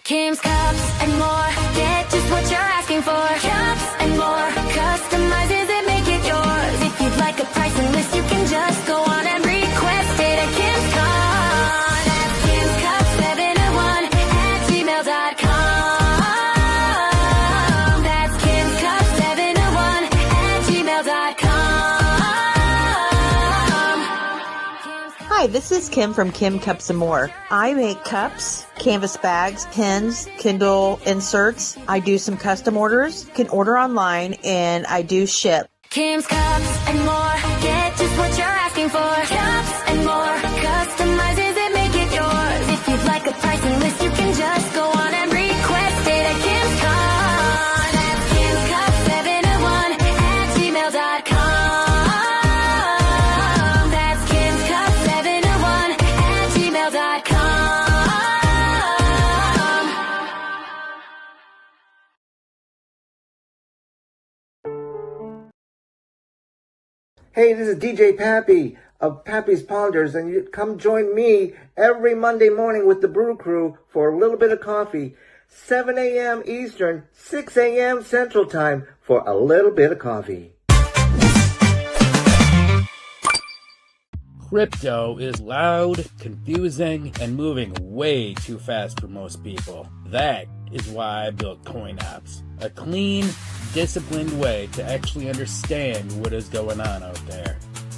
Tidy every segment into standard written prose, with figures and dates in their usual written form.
Kim's Cups and more. Get just what you're asking for. Cups and more. Customizes it, make it yours. If you'd like a pricing list, you can just go on and request it at Kim's Cups. That's Kim's Cups 701 at gmail.com. That's Kim's Cups 701 at gmail.com. Hi, this is Kim from Kim Cups and More. I make cups, canvas bags, pins, Kindle inserts. I do some custom orders. You can order online, and I do ship. Kim's Cups and more. Get just what you're asking for. Cups and more. Customizes it, make it yours. If you'd like a pricing list, you can just go on and request it at Kim's Cups. That's Kim's Cups 701 at gmail.com. That's Kim's Cups 701 at gmail.com. Hey, this is DJ Pappy of Pappy's Ponders, and you come join me every Monday morning with the Brew Crew for a little bit of coffee. 7 a.m. Eastern, 6 a.m. Central Time for a little bit of coffee. Crypto is loud, confusing, and moving way too fast for most people. That is why I built CoinOps, a clean, disciplined way to actually understand what is going on out there.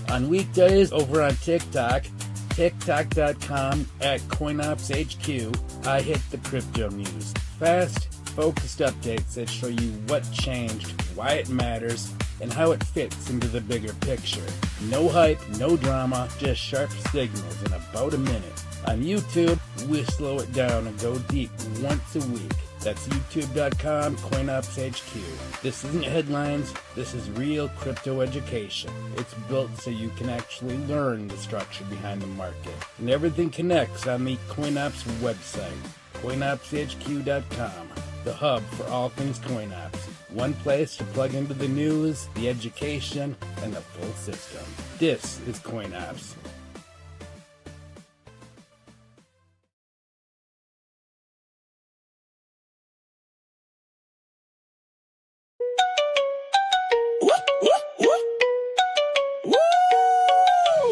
On weekdays over on TikTok, TikTok.com at CoinOpsHQ, I hit the crypto news. Fast, focused updates that show you what changed, why it matters, and how it fits into the bigger picture. No hype, no drama, just sharp signals in about a minute. On YouTube, we slow it down and go deep once a week. That's youtube.com, CoinOpsHQ. This isn't headlines, this is real crypto education. It's built so you can actually learn the structure behind the market. And everything connects on the CoinOps website, CoinOpsHQ.com, the hub for all things CoinOps. One place to plug into the news, the education, and the full system. This is CoinOps.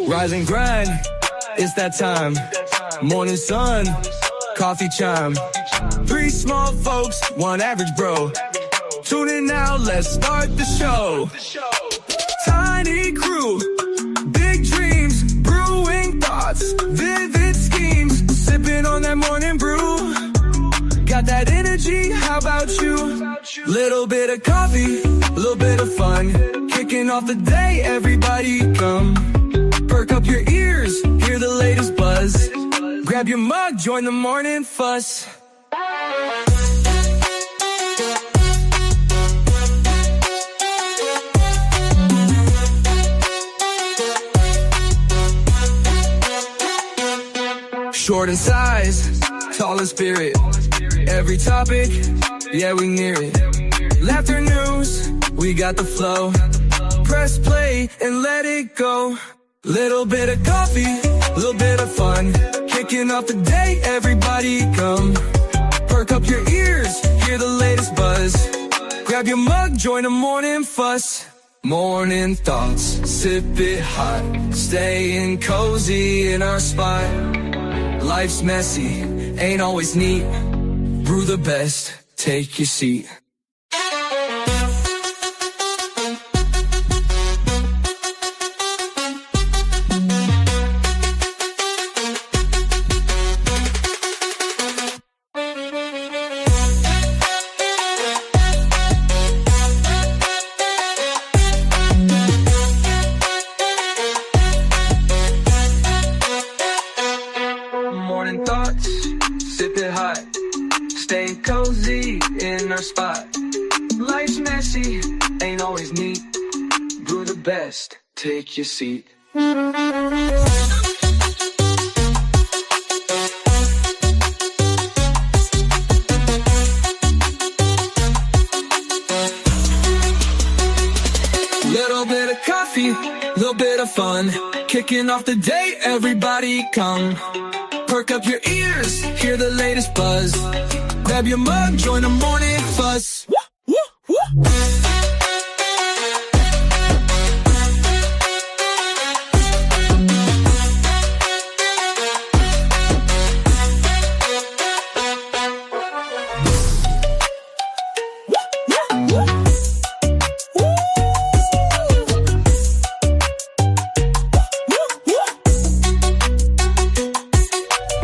Rise and grind, it's that time. Morning sun, coffee chime. Three small folks, one average bro. Tune in now, let's start the show. Tiny crew, big dreams, brewing thoughts, vivid schemes. Sipping on that morning brew. Got that energy, how about you? Little bit of coffee, little bit of fun. Kicking off the day, everybody come. Perk up your ears, hear the latest buzz. Grab your mug, join the morning fuss. Short in size, tall in spirit. Every topic, yeah, we near it. Laughter news, we got the flow. Press play and let it go. Little bit of coffee, little bit of fun. Kicking off the day, everybody come. Perk up your ears, hear the latest buzz. Grab your mug, join the morning fuss. Morning thoughts, sip it hot. Staying cozy in our spot. Life's messy, ain't always neat. Brew the best, take your seat. Morning thoughts, sip it hot. Stay cozy in our spot. Life's messy, ain't always neat. Brew the best, take your seat. Little bit of coffee, little bit of fun. Kicking off the day, everybody come. Perk up your ears, hear the latest buzz. Grab your mug, join the morning fuss.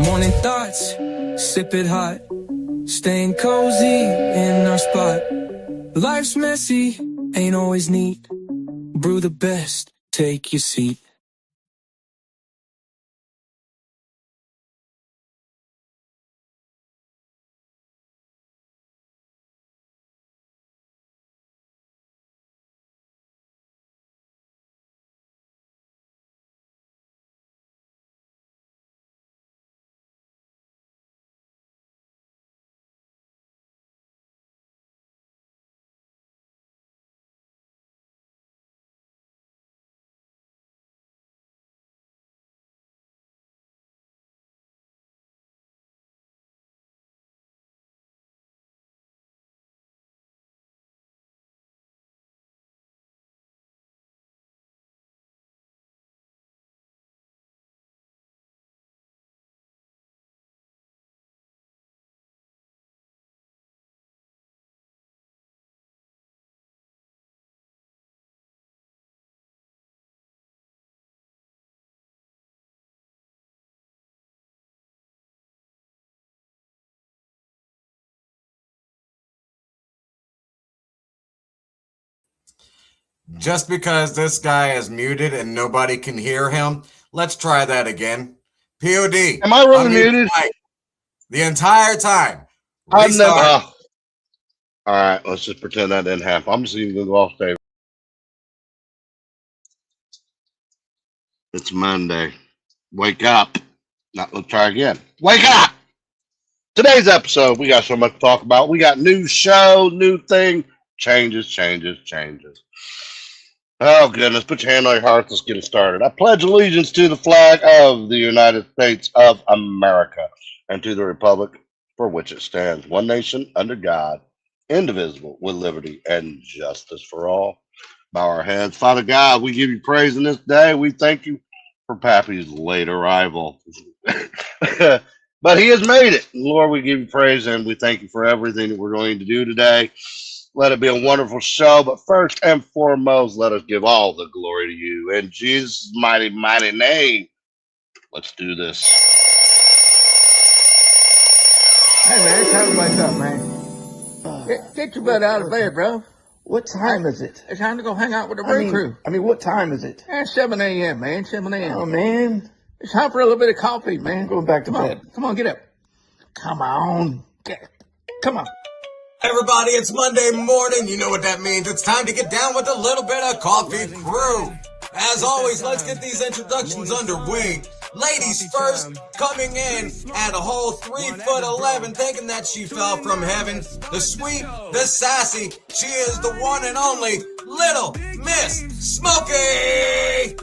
Morning thoughts, sip it hot. Staying cozy in our spot. Life's messy, ain't always neat. Brew the best, take your seat. Just because this guy is muted and nobody can hear him, let's try that again. POD. Am I really muted? The entire time. I've never. All right, let's just pretend that didn't happen. I'm just even going to go off stage. It's Monday. Wake up. Not, let's try again. Wake up. Today's episode, we got so much to talk about. We got new show, new thing, changes. Oh, goodness. Put your hand on your heart. Let's get it started. I pledge allegiance to the flag of the United States of America and to the republic for which it stands, one nation under God, indivisible, with liberty and justice for all. Bow our heads. Father God, we give you praise in this day. We thank you for Pappy's late arrival. But he has made it. Lord, we give you praise and we thank you for everything that we're going to do today. Let it be a wonderful show. But first and foremost, let us give all the glory to you. In Jesus' mighty, mighty name, let's do this. Hey, man, it's time to wake up, man. Get your butt out of bed, bro. What time is it? It's time to go hang out with the brew crew. What time is it? It's 7 a.m., man, 7 a.m. Oh, man. It's time for a little bit of coffee, man. Going back to Come bed. on, come on, get up. Come on. Come on. Everybody, it's Monday morning. You know what that means. It's time to get down with a little bit of coffee crew. As always, let's get these introductions underway. Ladies first, coming in at a whole 3'11", thinking that she fell from heaven. The sweet, the sassy, she is the one and only Little Miss Smokey.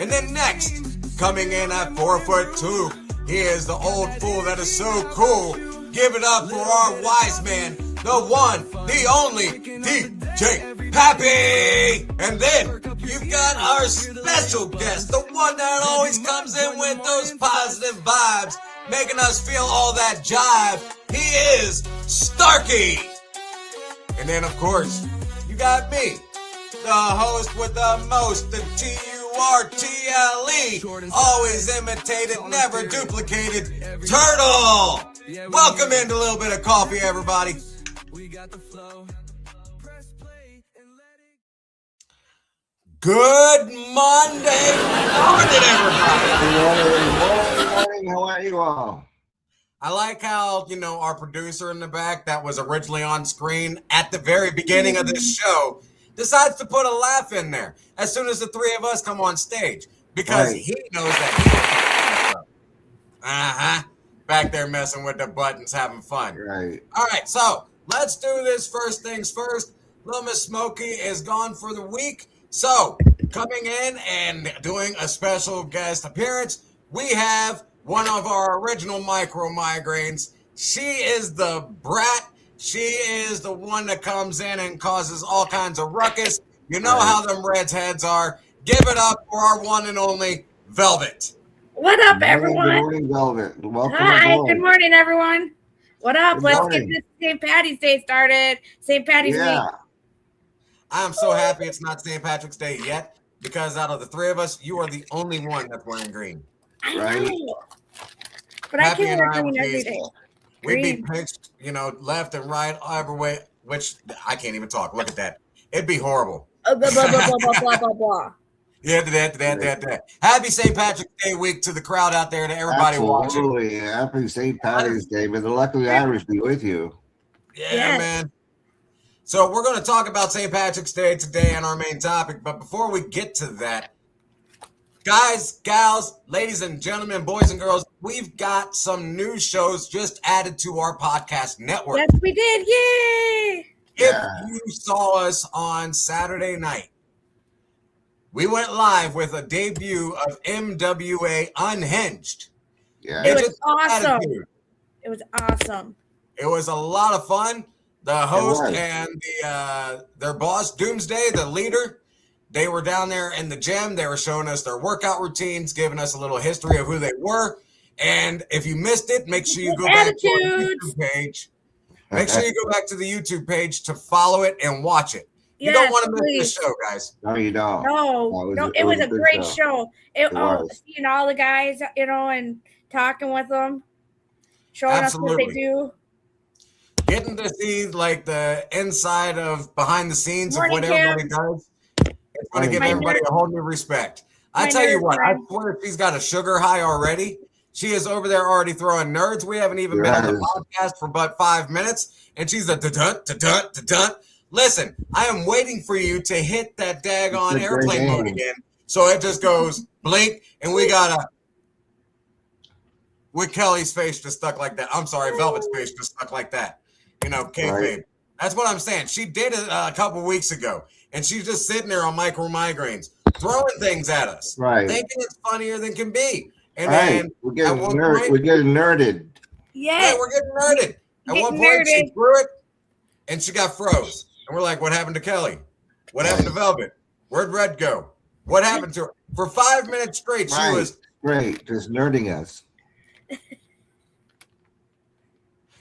And then next, coming in at 4'2", he is the old fool that is so cool. Give it up for our wise man, the one, the only, DJ Pappy. And then you've got our special guest, the one that always comes in with those positive vibes, making us feel all that jive. He is Starkey. And then, of course, you got me, the host with the most, the TURTLE, always imitated, never duplicated, Turtle. Welcome into a little bit of coffee, everybody. Good Monday morning, everybody. Morning. How are you all? I like how, our producer in the back that was originally on screen at the very beginning of this show decides to put a laugh in there as soon as the three of us come on stage because he knows that he's back there messing with the buttons, having fun. Right. All right, so let's do this first things first. Little Miss Smokey is gone for the week. So, coming in and doing a special guest appearance, we have one of our original micro migraines. She is the brat. She is the one that comes in and causes all kinds of ruckus. You know how them Reds heads are. Give it up for our one and only Velvet. What up, Good everyone? morning, Velvet. Welcome Hi, aboard. good morning, everyone. What up? Good Let's morning. get this St. Patty's Day started. St. Patty's Yeah. week. I am so happy it's not St. Patrick's Day yet, because out of the three of us, you are the only one that's wearing green. I Right. know. But Happy I can't and wear I green would every be- day. We'd be Green. pinched, left and right, every way, which I can't even talk. Look at that. It'd be horrible. Blah, blah, blah, blah, blah, blah, blah, blah. Yeah, that. Happy St. Patrick's Day week to the crowd out there, to everybody watching. Absolutely. Happy St. Patty's Day. May the luckily Irish be with you. Yeah, Yes. man. So we're going to talk about St. Patrick's Day today on our main topic. But before we get to that, guys, gals, ladies and gentlemen, boys and girls, we've got some new shows just added to our podcast network. Yes, we did. Yay! If you saw us on Saturday night, we went live with a debut of MWA Unhinged. Yeah. It was Midget's awesome. Attitude. It was awesome. It was a lot of fun. The host was. and their boss, Doomsday, the leader, they were down there in the gym. They were showing us their workout routines, giving us a little history of who they were. And if you missed it, make sure you go back to our Attitudes. YouTube page. Make sure you go back to the YouTube page to follow it and watch it. You Yes, don't want to miss please. this show, guys. No, you don't. No, it was a good great show. It was. Seeing all the guys, and talking with them, showing us what they Absolutely. do. Getting to see like the inside of behind the scenes Morning, of what everybody does, it's going to give My everybody nerd- a whole new respect. I my tell you nerd what, I friend. swear she's got a sugar high already. She is over there already throwing nerds. We haven't even been on the podcast for but 5 minutes, and she's a da-dun, da-dun, da-dun. Listen, I am waiting for you to hit that daggone It's a great airplane mode game. again, so it just goes blink, and we got a with Kelly's face just stuck like that. I'm sorry, Velvet's face just stuck like that. Kayfabe. Right. That's what I'm saying. She did it a couple weeks ago, and she's just sitting there on micro migraines, throwing things at us, Right. thinking it's funnier than can be. And Right. then We're at getting one nerd. point, We're getting nerded. Yes. we're getting nerded. At Getting one point, she nerded. threw it, and she got froze. And we're like, what happened to Kelly? What happened to Velvet? Where'd Red go? What happened to her? For 5 minutes straight, she Right. was, Great. Just nerding us.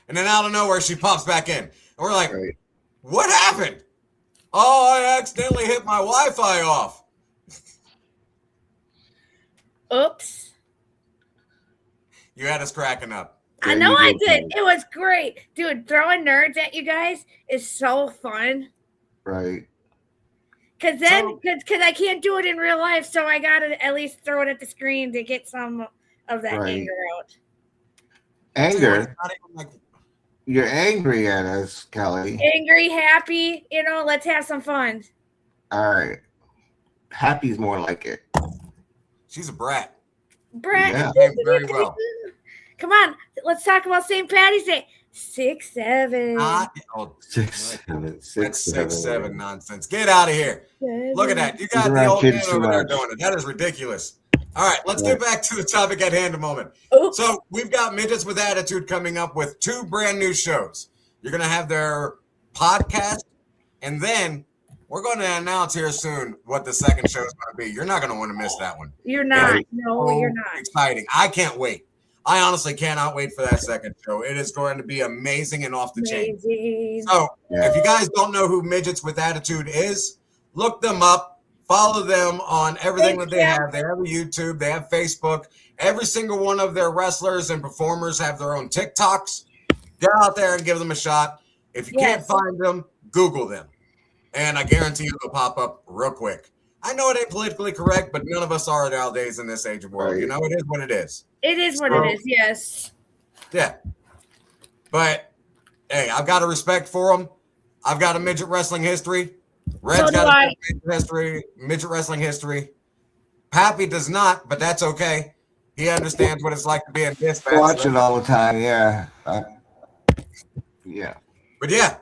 and then out of nowhere, she pops back in. And we're like, Right. what happened? Oh, I accidentally hit my Wi-Fi off. Oops. You had us cracking up. I Yeah, know you I did, did. Kelly. It was great. Dude, throwing nerds at you guys is so fun. Right. Cause I can't do it in real life, so I gotta at least throw it at the screen to get some of that Right. anger out. It's Anger. not even like, You're angry at us, Kelly. Angry, happy, let's have some fun. All right. Happy's more like it. she's a brat. Brett, Yeah. Behaved very well. come on, let's talk about St. Patty's Day. 6-7. Oh, 6, 7, 6, that's 7. 6-7 nonsense. Get out of here. Look at that. You got You're the around old kids man too over there much. doing it. That is ridiculous. All right, let's get back to the topic at hand a moment. Oops. So we've got Midgets with Attitude coming up with 2 brand new shows. You're going to have their podcast, and then we're going to announce here soon what the second show is going to be. You're not going to want to miss that one. You're not. Right. No, So you're not. exciting. I can't wait. I honestly cannot wait for that second show. It is going to be amazing and off the chain. Amazing. So Yeah. if you guys don't know who Midgets with Attitude is, look them up. Follow them on everything that they have. They have a YouTube. They have Facebook. Every single one of their wrestlers and performers have their own TikToks. Get out there and give them a shot. If you can't Yes. find them, Google them. And I guarantee you they'll pop up real quick. I know it ain't politically correct, but none of us are nowadays in this age of world. Right. You know, it is what it is. It is what So- it is, yes. Yeah. But, hey, I've got a respect for them. I've got a midget wrestling history. Red's So do got I. a midget wrestling history. Pappy does not, but that's okay. He understands what it's like to be in dispatch. Watch it all the time. Yeah. Yeah. But yeah,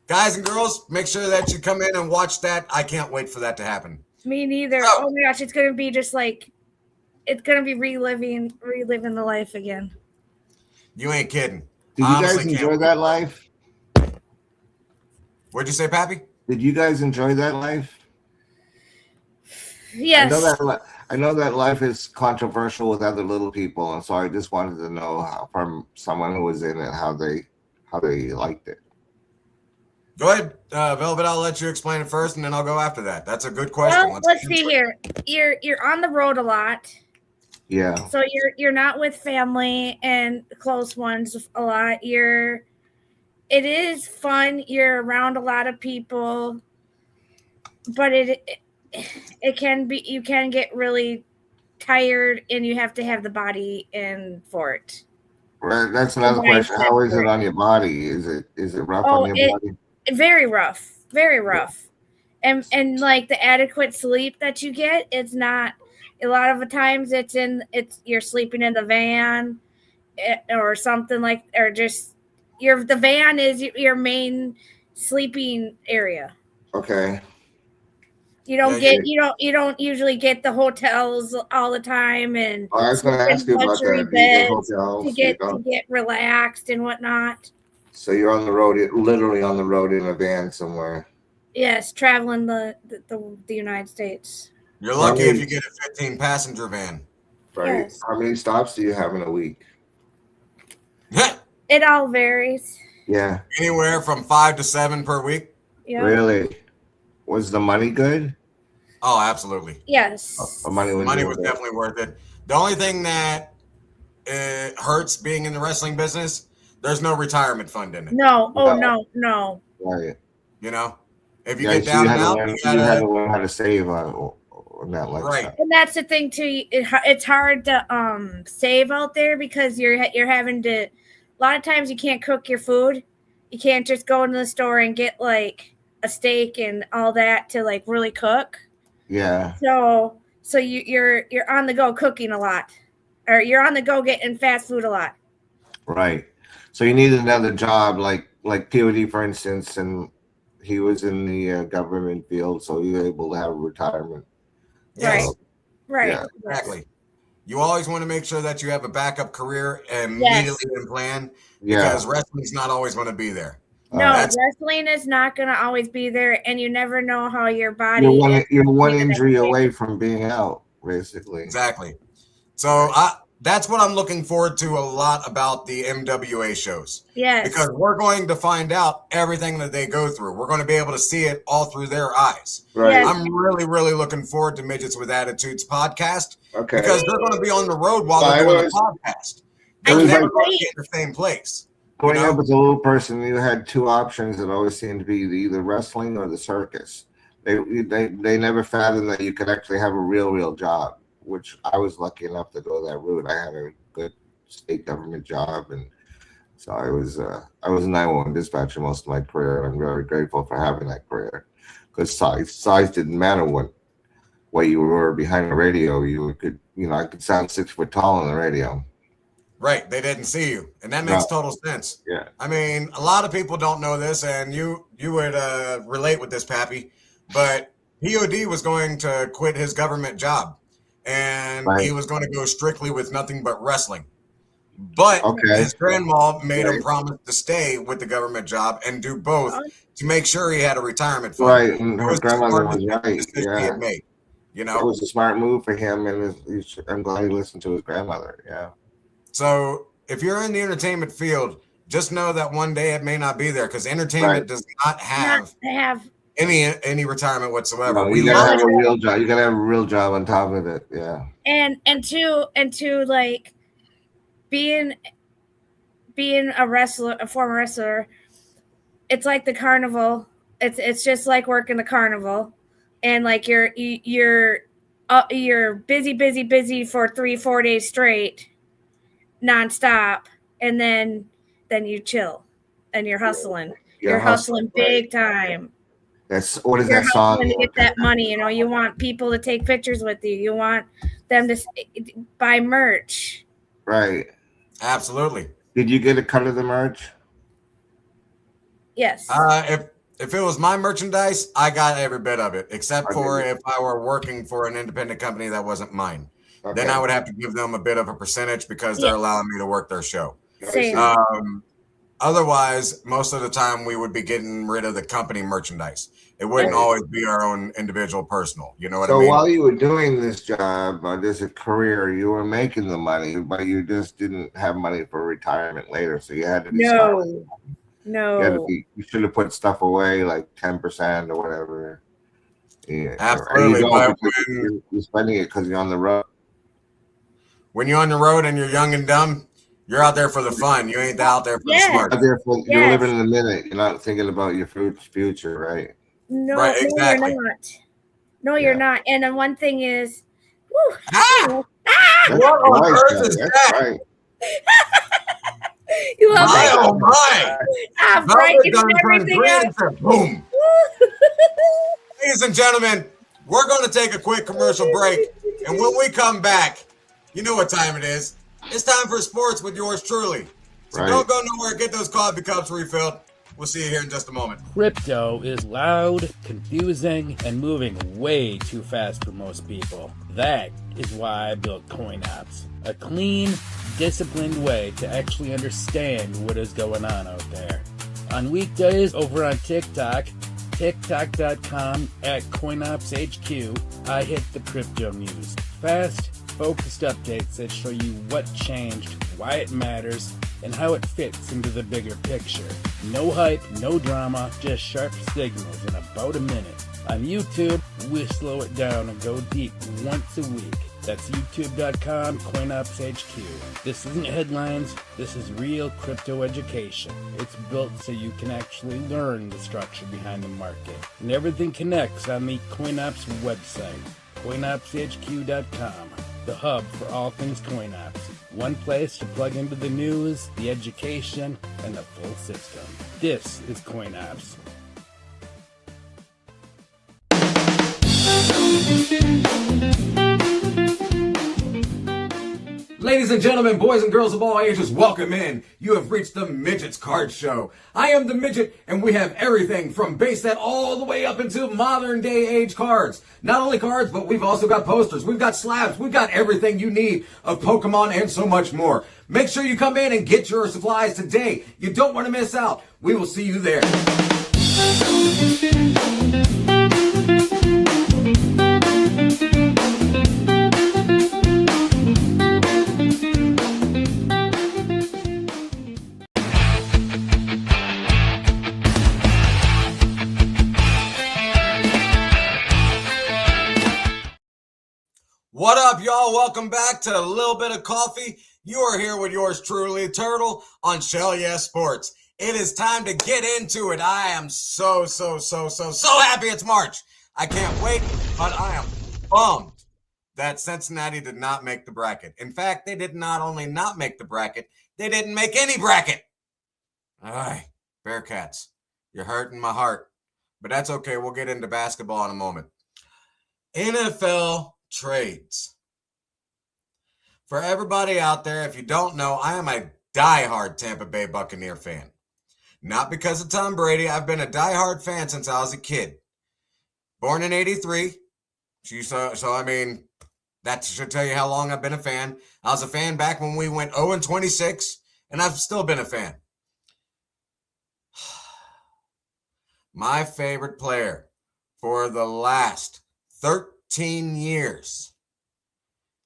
guys and girls, make sure that you come in and watch that. I can't wait for that to happen. Me neither. So- Oh my gosh, it's gonna be just like it's gonna be reliving the life again. You ain't kidding. Did you guys enjoy that life? What'd you say, Pappy? Did you guys enjoy that life? Yes. I know that life is controversial with other little people, and so I just wanted to know from someone who was in it how they liked it. Go ahead, Velvet. I'll let you explain it first, and then I'll go after that. That's a good question. Well, let's see here. You're on the road a lot. Yeah. So you're not with family and close ones a lot. It is fun. You're around a lot of people, but it can be, you can get really tired, and you have to have the body in for it. Right. That's another question. How is it on your body? Is it rough on your body? Very rough. Very rough. And like the adequate sleep that you get, it's not. A lot of the times you're sleeping in the van or something like, or just the van is your main sleeping area. Okay. You don't usually get the hotels all the time, and I was going to ask you about that. Beds to get relaxed and whatnot. So you're on the road, literally on the road in a van somewhere. Yes, traveling the United States. You're lucky if you get a 15-passenger van. Right. Yes. How many stops do you have in a week? It all varies. Yeah. Anywhere from 5 to 7 per week. Yeah. Really? Was the money good? Oh, absolutely. Yes. Money was definitely worth it. The only thing that hurts being in the wrestling business, there's no retirement fund in it. No. Oh, no. Right. You know, if you get down and out, you had to learn how to save on that lifestyle. Right. And that's the thing too. It's hard to save out there because you're having to. A lot of times you can't cook your food. You can't just go into the store and get like a steak and all that to like really cook. Yeah. So you're on the go cooking a lot, or you're on the go getting fast food a lot. Right. So you need another job, like POD, for instance, and he was in the government field, so he was able to have a retirement. Yes. Right. Yeah, exactly. You always want to make sure that you have a backup career immediately in plan, because wrestling's not always going to be there. No, wrestling is not going to always be there, and you never know how your body. You're one injury away from being out, basically. Exactly. So that's what I'm looking forward to a lot about the MWA shows. Yes. Because we're going to find out everything that they go through. We're going to be able to see it all through their eyes. Right. Yes. I'm really, really looking forward to Midgets with Attitudes podcast. Okay. Because they're going to be on the road while they're doing the podcast. They're never going to be in the same place. Growing up as a little person, you had two options that always seemed to be either wrestling or the circus. They never fathomed that you could actually have a real job, which I was lucky enough to go that route. I had a good state government job, and so I was a 911 dispatcher most of my career, and I'm very grateful for having that career, because size didn't matter what you were behind the radio. I could sound 6 foot tall on the radio. Right, they didn't see you, and that makes total sense. Yeah, I mean, a lot of people don't know this, and you would relate with this, Pappy, but POD was going to quit his government job, and he was going to go strictly with nothing but wrestling. But his grandma made him promise to stay with the government job and do both to make sure he had a retirement fund. Right, and her grandmother was right. Yeah, he had made, it was a smart move for him, and I'm glad he listened to his grandmother. Yeah. So if you're in the entertainment field, just know that one day it may not be there, because entertainment does not have any retirement whatsoever. No, you gotta have a real job. You gotta have a real job on top of it. Yeah. And to like being a former wrestler, it's like the carnival. It's just like working the carnival, and like you're busy for 3-4 days straight, nonstop, and then you chill, and you're hustling. You're hustling big time. What is that song? To get that money, you want people to take pictures with you. You want them to buy merch. Right. Absolutely. Did you get a cut of the merch? Yes. If it was my merchandise, I got every bit of it, except for if I were working for an independent company that wasn't mine. then I Okay. would have to give them a bit of a percentage because Yeah. they're allowing me to work their show. Same. Otherwise, most of the time we would be getting rid of the company merchandise. It wouldn't Right. always be our own individual personal. You know what I So mean? while you were doing this job, this a career, you were making the money, but you just didn't have money for retirement later. So you had to be smart. No. You should have put stuff away like 10% or whatever. Yeah. And you Absolutely. don't But because you're spending it because you're on the road. when you're on the road and you're young and dumb, you're out there for the fun. You ain't out there for the smart. You're living in the minute. You're not thinking about your future, right? No, Right, exactly. No, you're not. No, you're not. And then one thing is, whew, What That's on right, earth John. is That's that? right. you love My it. oh my! I'm Velvet breaking gun turns everything green up. and says, boom. Ladies and gentlemen, we're going to take a quick commercial break. And when we come back, you know what time it is. It's time for sports with yours truly. So Right. don't go nowhere. Get those coffee cups refilled. We'll see you here in just a moment. Crypto is loud, confusing, and moving way too fast for most people. That is why I built CoinOps, a clean, disciplined way to actually understand what is going on out there. On weekdays over on TikTok, TikTok.com @CoinOpsHQ, I hit the crypto news. Fast, focused updates that show you what changed, why it matters, and how it fits into the bigger picture. No hype, no drama, just sharp signals in about a minute. On YouTube, we slow it down and go deep once a week. That's youtube.com CoinOpsHQ. This isn't headlines, this is real crypto education. It's built so you can actually learn the structure behind the market. And everything connects on the CoinOps website, CoinOpsHQ.com, the hub for all things CoinOps. One place to plug into the news, the education, and the full system. This is CoinOps. Ladies and gentlemen, boys and girls of all ages, welcome in. You have reached the Midget's Card Show. I am the Midget, and we have everything from base set all the way up into modern day age cards. Not only cards, but we've also got posters, we've got slabs, we've got everything you need of Pokemon and so much more. Make sure you come in and get your supplies today. You don't want to miss out. We will see you there. What up, y'all? Welcome back to a little bit of coffee. You are here with yours truly, Turtle, on Shell Yes Sports. It is time to get into it. I am so happy it's March. I can't wait, but I am bummed that Cincinnati did not make the bracket. In fact, they did not only not make the bracket, they didn't make any bracket. All right, Bearcats, you're hurting my heart. But that's okay. We'll get into basketball in a moment. NFL trades. For everybody out there, if you don't know, I am a diehard Tampa Bay Buccaneer fan. Not because of Tom Brady. I've been a diehard fan since I was a kid. Born in 83. So I mean, that should tell you how long I've been a fan. I was a fan back when we went 0-26, and I've still been a fan. My favorite player for the last 13 years.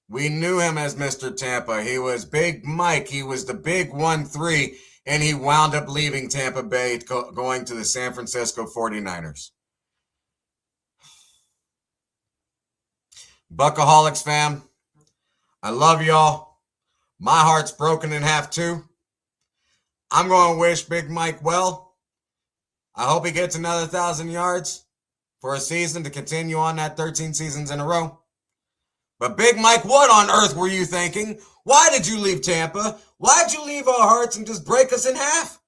We knew him as Mr. Tampa. He was Big Mike. He was the big 1-3, and he wound up leaving Tampa Bay, going to the San Francisco 49ers. Buckaholics fam, I love y'all. My heart's broken in half too. I'm going to wish Big Mike well. I hope he gets another 1,000 yards for a season to continue on that 13 seasons in a row. But Big Mike, what on earth were you thinking? Why did you leave Tampa? Why'd you leave our hearts and just break us in half?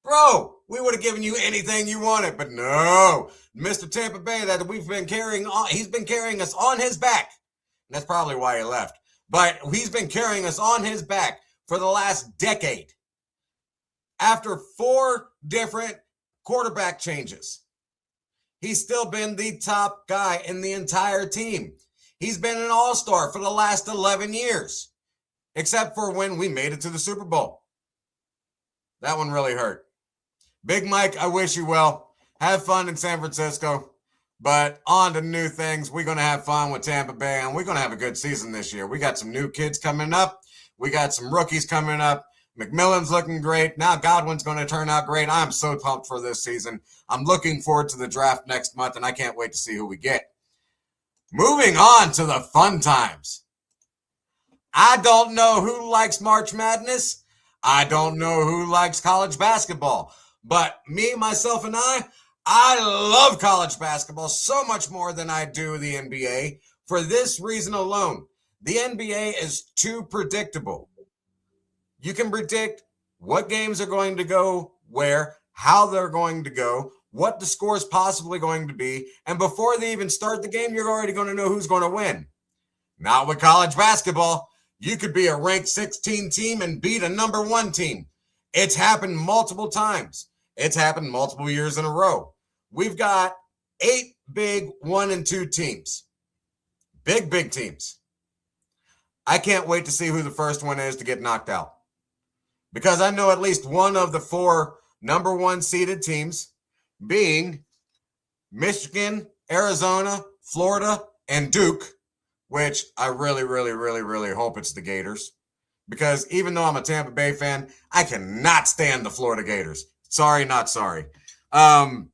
Bro, we would have given you anything you wanted, but no. Mr. Tampa Bay that we've been carrying on, he's been carrying us on his back. And that's probably why he left. But he's been carrying us on his back for the last decade. After 4 different quarterback changes, he's still been the top guy in the entire team. He's been an all-star for the last 11 years, except for when we made it to the Super Bowl. That one really hurt. Big Mike, I wish you well. Have fun in San Francisco. But on to new things. We're going to have fun with Tampa Bay, and we're going to have a good season this year. We got some new kids coming up. We got some rookies coming up. McMillan's looking great. Now Godwin's going to turn out great. I'm so pumped for this season. I'm looking forward to the draft next month, and I can't wait to see who we get. Moving on to the fun times. I don't know who likes March Madness. I don't know who likes college basketball. But me, myself, and I love college basketball so much more than I do the NBA for this reason alone. The NBA is too predictable. You can predict what games are going to go where, how they're going to go, what the score is possibly going to be, and before they even start the game, you're already going to know who's going to win. Not with college basketball. You could be a ranked 16 team and beat a number 1 team. It's happened multiple times. It's happened multiple years in a row. We've got 8 big 1 and 2 teams. Big teams. I can't wait to see who the first one is to get knocked out. Because I know at least one of the 4 number 1 seeded teams being Michigan, Arizona, Florida, and Duke, which I really hope it's the Gators. Because even though I'm a Tampa Bay fan, I cannot stand the Florida Gators. Sorry, not sorry. Honestly,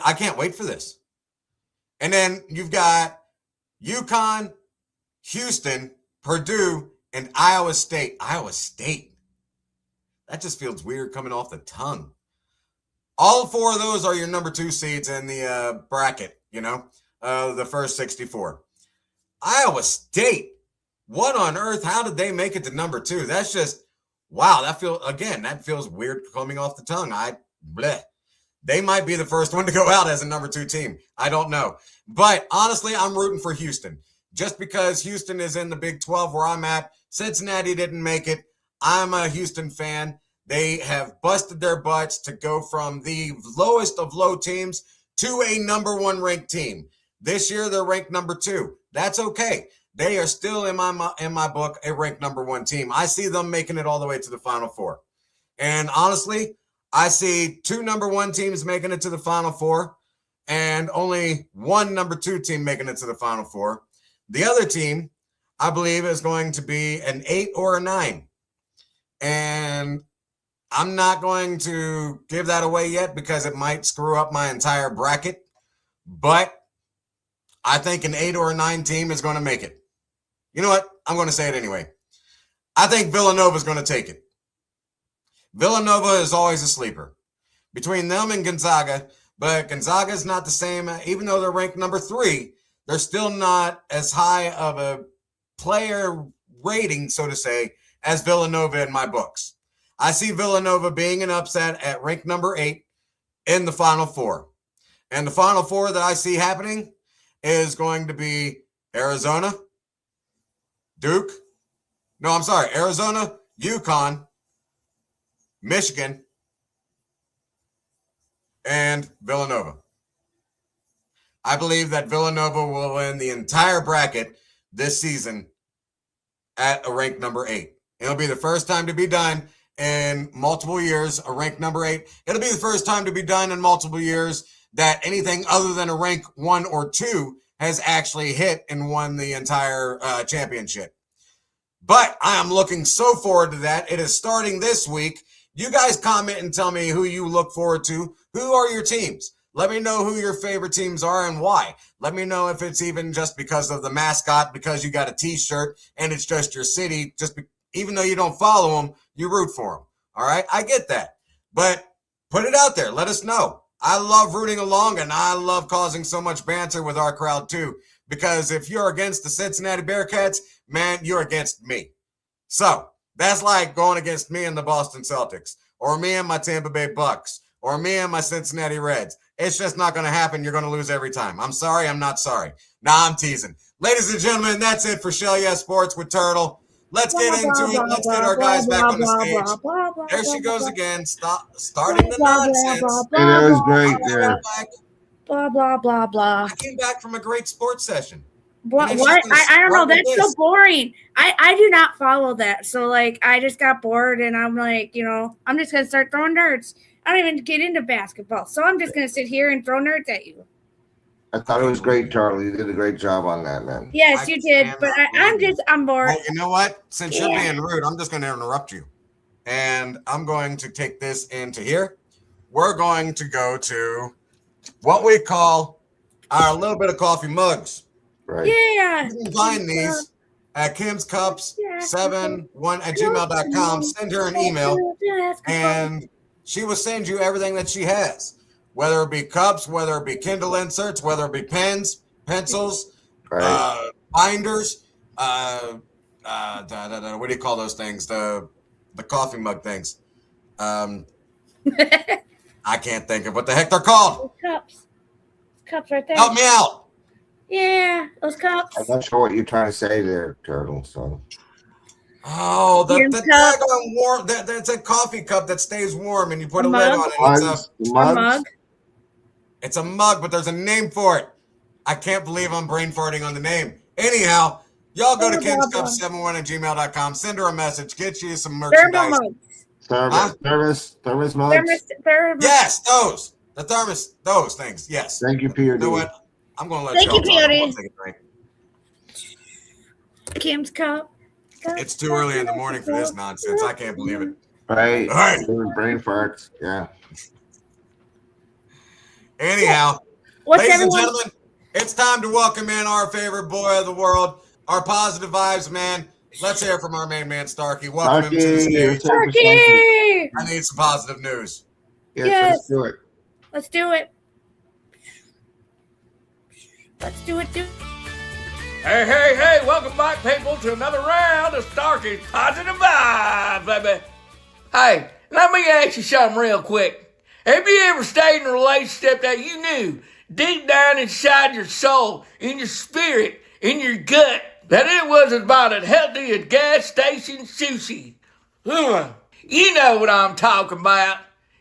I can't wait for this. And then you've got UConn, Houston, Purdue, and Iowa State. Iowa State. That just feels weird coming off the tongue. All 4 of those are your number 2 seeds in the bracket, the first 64. Iowa State. What on earth? How did they make it to number 2? That's just, wow. That feels weird coming off the tongue. They might be the first one to go out as a number 2 team. I don't know. But honestly, I'm rooting for Houston. Just because Houston is in the Big 12 where I'm at, Cincinnati didn't make it. I'm a Houston fan. They have busted their butts to go from the lowest of low teams to a number 1 ranked team. This year, they're ranked number 2. That's okay. They are still, in my book, a ranked number 1 team. I see them making it all the way to the Final Four. And honestly, I see 2 number 1 teams making it to the Final Four and only 1 number 2 team making it to the Final Four. The other team, I believe, is going to be an 8 or a 9. And I'm not going to give that away yet because it might screw up my entire bracket. But I think an 8 or a 9 team is going to make it. You know what? I'm going to say it anyway. I think Villanova is going to take it. Villanova is always a sleeper. Between them and Gonzaga, but Gonzaga is not the same. Even though they're ranked number 3, they're still not as high of a player rating, so to say, as Villanova in my books. I see Villanova being an upset at rank number 8 in the Final Four. And the Final Four that I see happening is going to be Arizona, Arizona, UConn, Michigan, and Villanova. I believe that Villanova will win the entire bracket this season at a rank number 8. It'll be the first time to be done in multiple years, a rank number 8. It'll be the first time to be done in multiple years that anything other than a rank 1 or 2 has actually hit and won the entire championship. But I am looking so forward to that. It is starting this week. You guys comment and tell me who you look forward to. Who are your teams? Let me know who your favorite teams are and why. Let me know if it's even just because of the mascot, because you got a T-shirt and it's just your city. Even though you don't follow them, you root for them. All right? I get that. But put it out there. Let us know. I love rooting along, and I love causing so much banter with our crowd too. Because if you're against the Cincinnati Bearcats, man, you're against me. So that's like going against me and the Boston Celtics, or me and my Tampa Bay Bucks, or me and my Cincinnati Reds. It's just not going to happen. You're going to lose every time. I'm sorry. I'm not sorry. Nah, I'm teasing. Ladies and gentlemen, that's it for Shell Yeah Sports with Turtle. Let's get into it. Let's get our guys back on the stage. There she goes again, starting the nonsense. It was great there. blah, blah, blah, blah. I came back from a great sports session. What? And then she's gonna I don't know. start with That's this. so boring. I do not follow that. So, like, I just got bored and I'm like, I'm just going to start throwing nerds. I don't even get into basketball. So I'm just going to sit here and throw nerds at you. I thought it was great, Charlie. You did a great job on that, man. Yes, you did. But I'm bored. Well, you know what? Since you're being rude, I'm just going to interrupt you. And I'm going to take this into here. We're going to go to what we call our little bit of coffee mugs. Right. Yeah. You can find these at Kim's Cups 71@gmail.com. Send her an email, and she will send you everything that she has, whether it be cups, whether it be Kindle inserts, whether it be pens, pencils, binders, what do you call those things? The coffee mug things. I can't think of what the heck they're called. Cups. Cups right there. Help me out. Yeah, those cups. I'm not sure what you're trying to say there, Turtle. So. Oh, the daggone warm. That's a coffee cup that stays warm, and you put a lid on it. It's a mug. It's a mug, but there's a name for it. I can't believe I'm brain farting on the name. Anyhow, y'all go to kimscup71@gmail.com. Send her a message. Get you some merchandise. Thermos mugs. Yes, those. The thermos. Those things. Yes. Thank you, Peter. You know what? I'm going to let Thank y'all you, talk. I'm Peter. gonna take a drink. Kim's Cup. It's too early in the morning for this nonsense. I can't believe it. Right. All right. Brain farts. Yeah. Anyhow, What's ladies and everyone- gentlemen, it's time to welcome in our favorite boy of the world, our positive vibes man. Let's hear from our main man, Starkey. Welcome him to the stage. Starkey! I need some positive news. Yes, let's do it. Let's do it. Let's do it, Hey, welcome back, people, to another round of Starkey's Positive Vibes, baby. Hey, let me ask you something real quick. Have you ever stayed in a relationship that you knew deep down inside your soul, in your spirit, in your gut, that it was about as healthy as gas station sushi? You know what I'm talking about.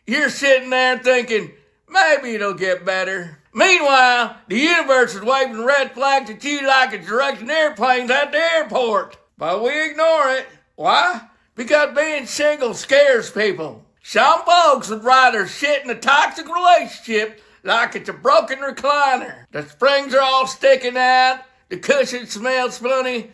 You're sitting there thinking, maybe it'll get better. Meanwhile, the universe is waving red flags at you like it's directing airplanes at the airport. But we ignore it. Why? Because being single scares people. Some folks would rather sit in a toxic relationship like it's a broken recliner. The springs are all sticking out, the cushion smells funny,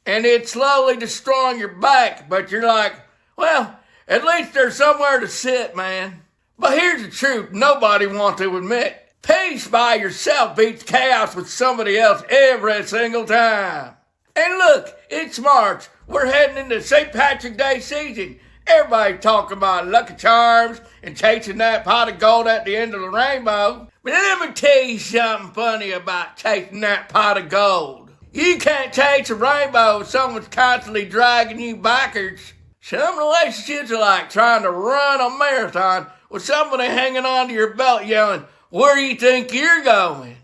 and it's slowly destroying your back. But you're like, well, at least there's somewhere to sit, man. But here's the truth nobody wants to admit. Peace by yourself beats chaos with somebody else every single time. And look, it's March. We're heading into St. Patrick's Day season. Everybody talking about Lucky Charms and chasing that pot of gold at the end of the rainbow. But let me tell you something funny about chasing that pot of gold. You can't chase a rainbow if someone's constantly dragging you backwards. Some relationships are like trying to run a marathon with somebody hanging onto your belt yelling, "Where do you think you're going?"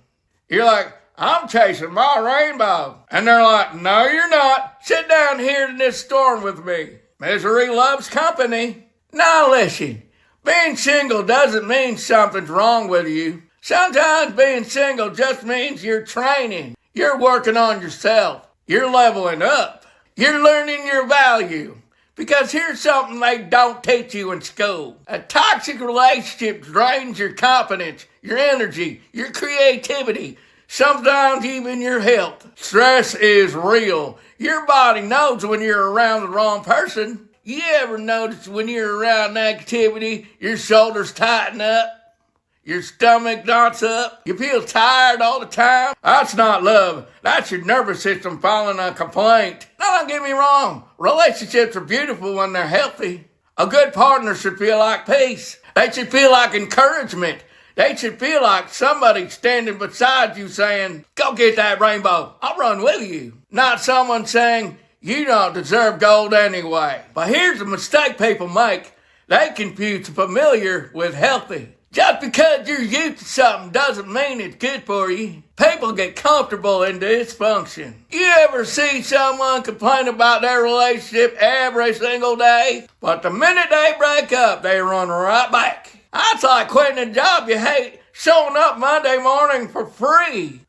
You're like, "I'm chasing my rainbow." And they're like, "No, you're not. Sit down here in this storm with me. Misery loves company." Now listen, being single doesn't mean something's wrong with you. Sometimes being single just means you're training. You're working on yourself. You're leveling up. You're learning your value. Because here's something they don't teach you in school. A toxic relationship drains your confidence, your energy, your creativity, sometimes even your health. Stress is real. Your body knows when you're around the wrong person. You ever notice when you're around negativity, your shoulders tighten up? Your stomach knots up. You feel tired all the time. That's not love. That's your nervous system filing a complaint. Now, don't get me wrong. Relationships are beautiful when they're healthy. A good partner should feel like peace. They should feel like encouragement. They should feel like somebody standing beside you saying, "Go get that rainbow. I'll run with you." Not someone saying, "You don't deserve gold anyway." But here's the mistake people make. They confuse familiar with healthy. Just because you're used to something doesn't mean it's good for you. People get comfortable in dysfunction. You ever see someone complain about their relationship every single day? But the minute they break up, they run right back. That's like quitting a job you hate showing up Monday morning for free.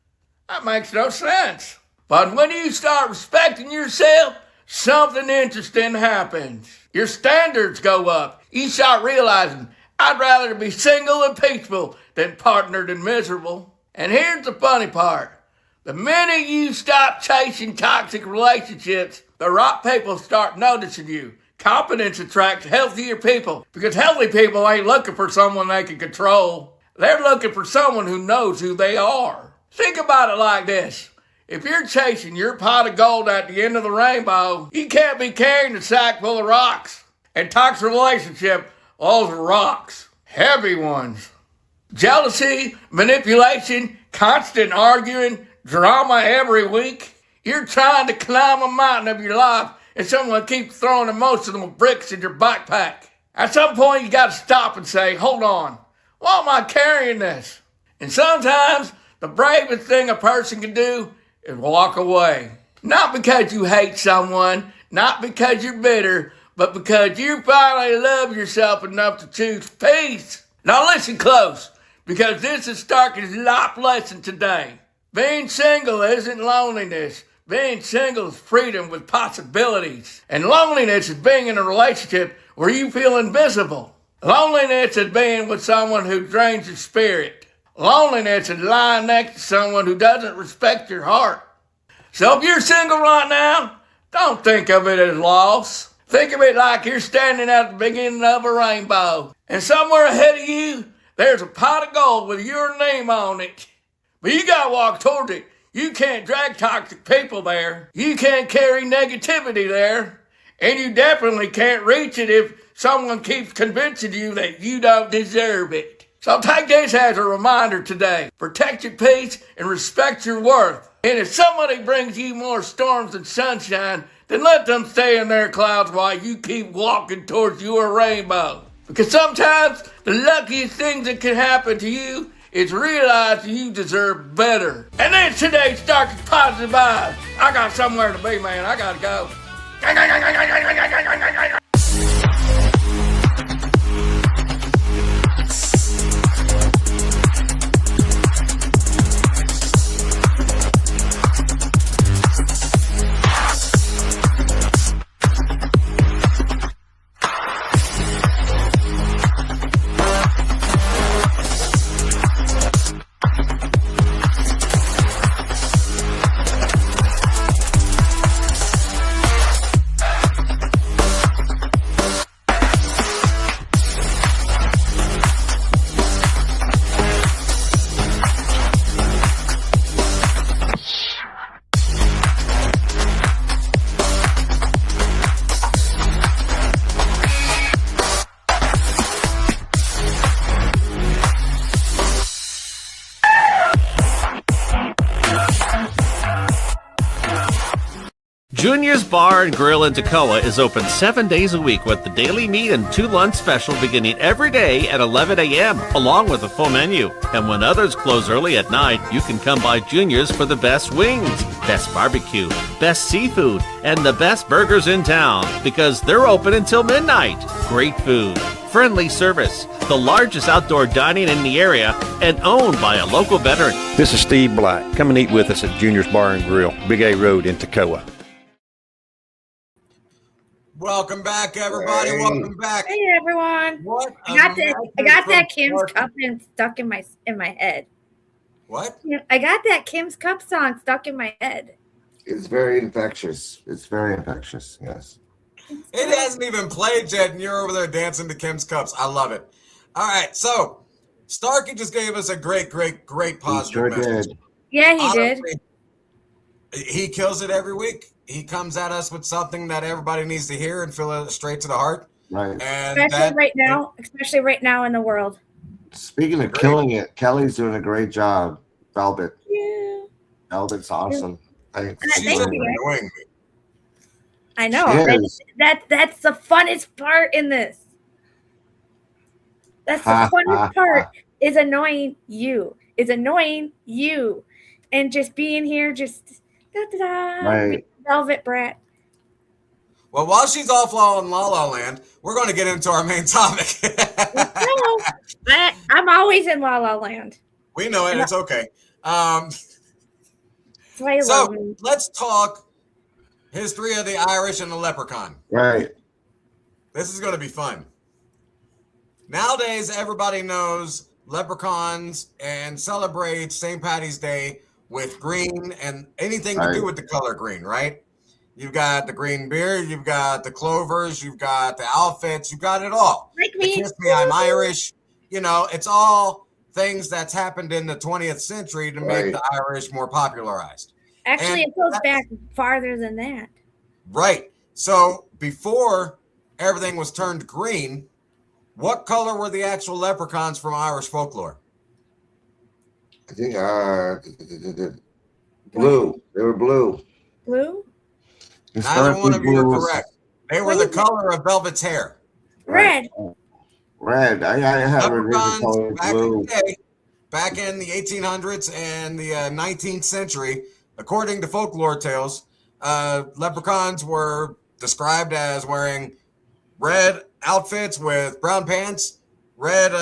That makes no sense. But when you start respecting yourself, something interesting happens. Your standards go up. You start realizing, I'd rather be single and peaceful than partnered and miserable. And here's the funny part. The minute you stop chasing toxic relationships, the right people start noticing you. Confidence attracts healthier people because healthy people ain't looking for someone they can control. They're looking for someone who knows who they are. Think about it like this. If you're chasing your pot of gold at the end of the rainbow, you can't be carrying a sack full of rocks. And toxic relationship, those are rocks. Heavy ones. Jealousy, manipulation, constant arguing, drama every week. You're trying to climb a mountain of your life and someone keeps throwing emotional bricks in your backpack. At some point, you got to stop and say, hold on, why am I carrying this? And sometimes the bravest thing a person can do is walk away. Not because you hate someone, not because you're bitter, but because you finally love yourself enough to choose peace. Now listen close, because this is Starkey's life lesson today. Being single isn't loneliness. Being single is freedom with possibilities. And loneliness is being in a relationship where you feel invisible. Loneliness is being with someone who drains your spirit. Loneliness is lying next to someone who doesn't respect your heart. So if you're single right now, don't think of it as loss. Think of it like you're standing at the beginning of a rainbow. And somewhere ahead of you, there's a pot of gold with your name on it. But you gotta walk toward it. You can't drag toxic people there. You can't carry negativity there. And you definitely can't reach it if someone keeps convincing you that you don't deserve it. So take this as a reminder today. Protect your peace and respect your worth. And if somebody brings you more storms than sunshine, then let them stay in their clouds while you keep walking towards your rainbow. Because sometimes the luckiest things that can happen to you is realize you deserve better. And then today's Starkey's Positive Vibes. I got somewhere to be, man. I gotta go. Junior's Bar and Grill in Toccoa is open 7 days a week with the daily meat and 2 lunch special beginning every day at 11 a.m. along with a full menu. And when others close early at night, you can come by Junior's for the best wings, best barbecue, best seafood, and the best burgers in town because they're open until midnight. Great food, friendly service, the largest outdoor dining in the area, and owned by a local veteran. This is Steve Black. Come and eat with us at Junior's Bar and Grill, Big A Road in Toccoa. Welcome back, everybody. Hey. Welcome back. Hey everyone. What? I got that Kim's Cup stuck in my head. What? I got that Kim's Cup song stuck in my head. It's very infectious. It's very infectious, yes. It hasn't even played yet, and you're over there dancing to Kim's Cups. I love it. All right, so Starkey just gave us a great positive Sure message. did. Yeah, he Honestly, he kills it every week. He comes at us with something that everybody needs to hear and feel it straight to the heart. Right. And especially right now in the world. Speaking of killing it, Kelly's doing a great job. Velvet. Yeah. Velvet's awesome. Thank she's you. annoying me. I know. She is. That's the funnest part in this. That's the funnest part is annoying you. And just being here, just da-da-da, Right. Velvet Brat. Well, while she's off in La La Land, we're going to get into our main topic. I'm I'm always in La La Land. We know it. It's okay. That's why I love So me. let's talk history of the Irish and the leprechaun. Right. This is going to be fun. Nowadays, everybody knows leprechauns and celebrates St. Patty's Day with green and anything to do with the color green, right? You've got the green beard, you've got the clovers, you've got the outfits, you've got it all. Like The me. Kiss Me, I'm Irish. You know, it's all things that's happened in the 20th century to make the Irish more popularized. Actually, And it goes back farther than that. Right. So before everything was turned green, what color were the actual leprechauns from Irish folklore? I think blue. They were blue. Blue? Neither one of you are correct. They were the color of Velvet's hair. Red. Red. I have a Leprechauns back in the day, back in the 1800s and the 19th century, according to folklore tales, leprechauns were described as wearing red outfits with brown pants, red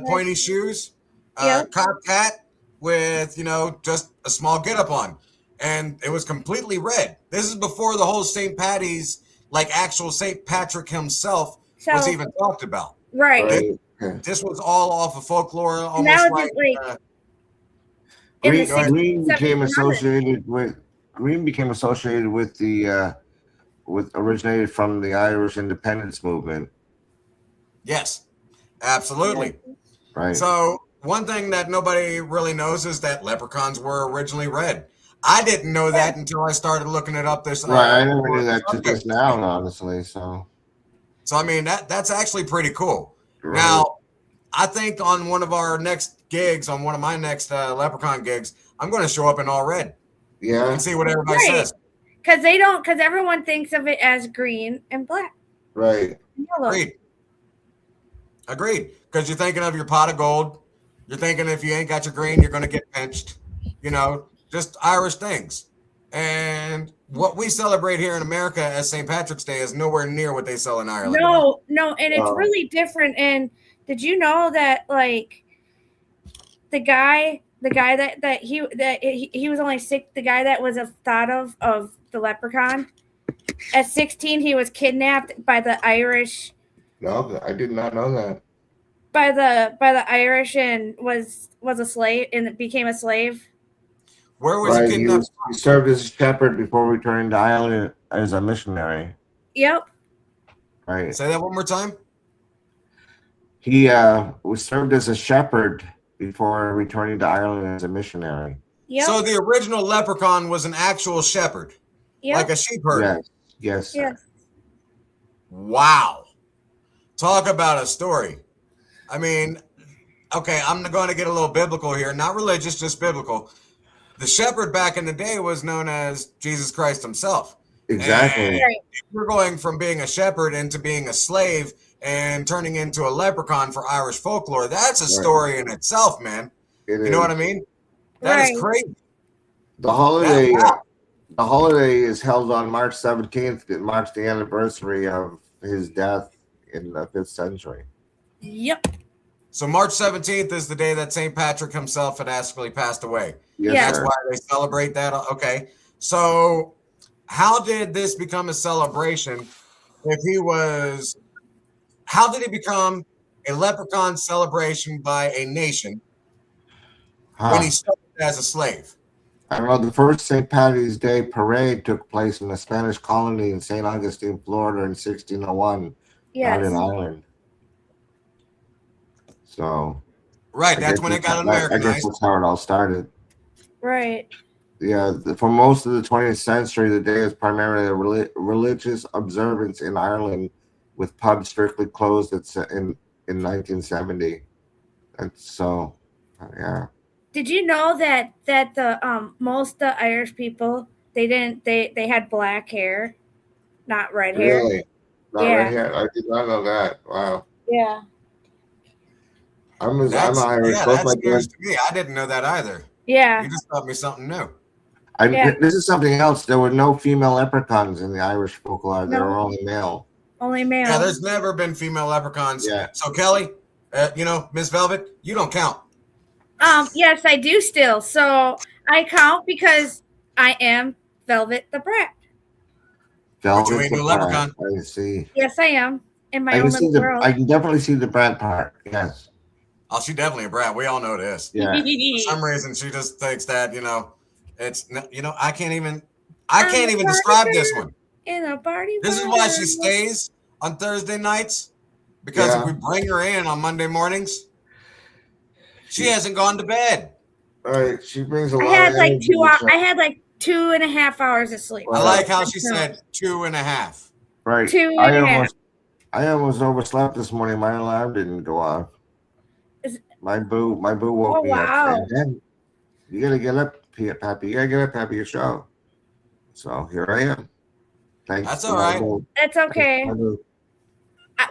pointy shoes, cocked hat with, just a small getup on. And it was completely red. This is before the whole St. Patty's, like actual St. Patrick himself was even talked about. Right. This was all off of folklore, almost like green became associated with the originated from the Irish independence movement. Yes, absolutely. Right. So one thing that nobody really knows is that leprechauns were originally red. I didn't know that until I started looking it up this. Right, I never knew that till just now, honestly. So I mean that's actually pretty cool. Right. Now, I think on one of our next gigs, on one of my next leprechaun gigs, I'm going to show up in all red. Yeah. And see what everybody says. Because everyone thinks of it as green and black. Right. Yellow. Agreed. Because you're thinking of your pot of gold. You're thinking if you ain't got your green, you're going to get pinched. Just Irish things. And what we celebrate here in America as St. Patrick's Day is nowhere near what they sell in Ireland. No, and it's really different. And did you know that like the guy that he was only 6, the guy that was thought of the leprechaun, at 16 he was kidnapped by the Irish. No, I did not know that. By the Irish and was a slave and became a slave. Where was he kidnapped? He served as a shepherd before returning to Ireland as a missionary. Yep. Right. Say that one more time. He was served as a shepherd before returning to Ireland as a missionary. Yep. So the original leprechaun was an actual shepherd, like a sheep herder. Yes. Wow. Talk about a story. I mean, okay, I'm going to get a little biblical here. Not religious, just biblical. The shepherd back in the day was known as Jesus Christ himself. Exactly. And if you're going from being a shepherd into being a slave and turning into a leprechaun for Irish folklore, that's a story in itself, man. You know what I mean? That is crazy. The holiday is held on March 17th. It marks the anniversary of his death in the 5th century. Yep. So March 17th is the day that St. Patrick himself had actually passed away. Yes, That's sir. why they celebrate that. Okay. So how did this become a celebration how did it become a leprechaun celebration by a nation when he started as a slave? I don't know. The first St. Patty's Day parade took place in a Spanish colony in St. Augustine, Florida in 1601, not in Ireland. So, right, that's when it got Americanized. I guess that's how it all started. Right. Yeah, for most of the 20th century, the day is primarily a religious observance in Ireland, with pubs strictly closed in 1970. And so, yeah. Did you know that the most the Irish people they had black hair, not red hair? Really? Not red hair? I did not know that. Wow. Yeah. I'm Irish. Yeah, Both that's my news to me. I didn't know that either. Yeah. You just taught me something new. This is something else. There were no female leprechauns in the Irish folklore. They were only male. Only male. Yeah, there's never been female leprechauns. Yeah. So Kelly, Miss Velvet, you don't count. Yes, I do still. So I count because I am Velvet the Brat. But you Velvet ain't the no Brat. leprechaun. I see. Yes, I am in my I can own see little world. I can definitely see the Brat part. Yes. Oh, she's definitely a brat. We all know this. Yeah. For some reason, she just thinks that it's I can't even describe this one. In a party. This is why she stays on Thursday nights, because if we bring her in on Monday mornings, she hasn't gone to bed. All right. She brings a lot I had of like energy to the show. I had like 2.5 hours of sleep. I like how she said 2.5. Right. 2.5. I almost overslept this morning. My alarm didn't go off. My boo woke me up. And then you gotta get up, Pappy. You gotta get up, Pappy, your show. So here I am. Thanks. That's all right. That's okay.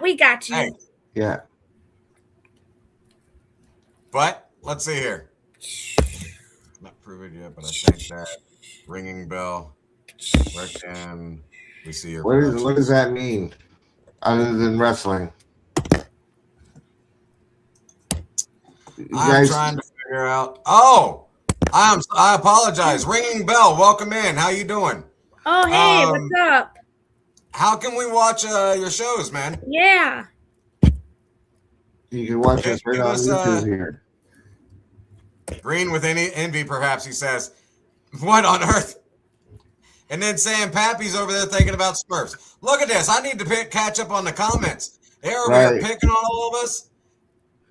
We got you. Hey. Yeah. But let's see here. Not proven yet, but I think that ringing bell. Where can we see your What does that mean? Other than wrestling. I'm trying to figure out. Oh, I apologize. Ringing bell. Welcome in. How you doing? Oh, hey, what's up? How can we watch your shows, man? Yeah. You can watch us right on YouTube here. Green with any envy, perhaps, he says. What on earth? And then Sam Pappy's over there thinking about Smurfs. Look at this. I need to catch up on the comments. They're over here picking on all of us.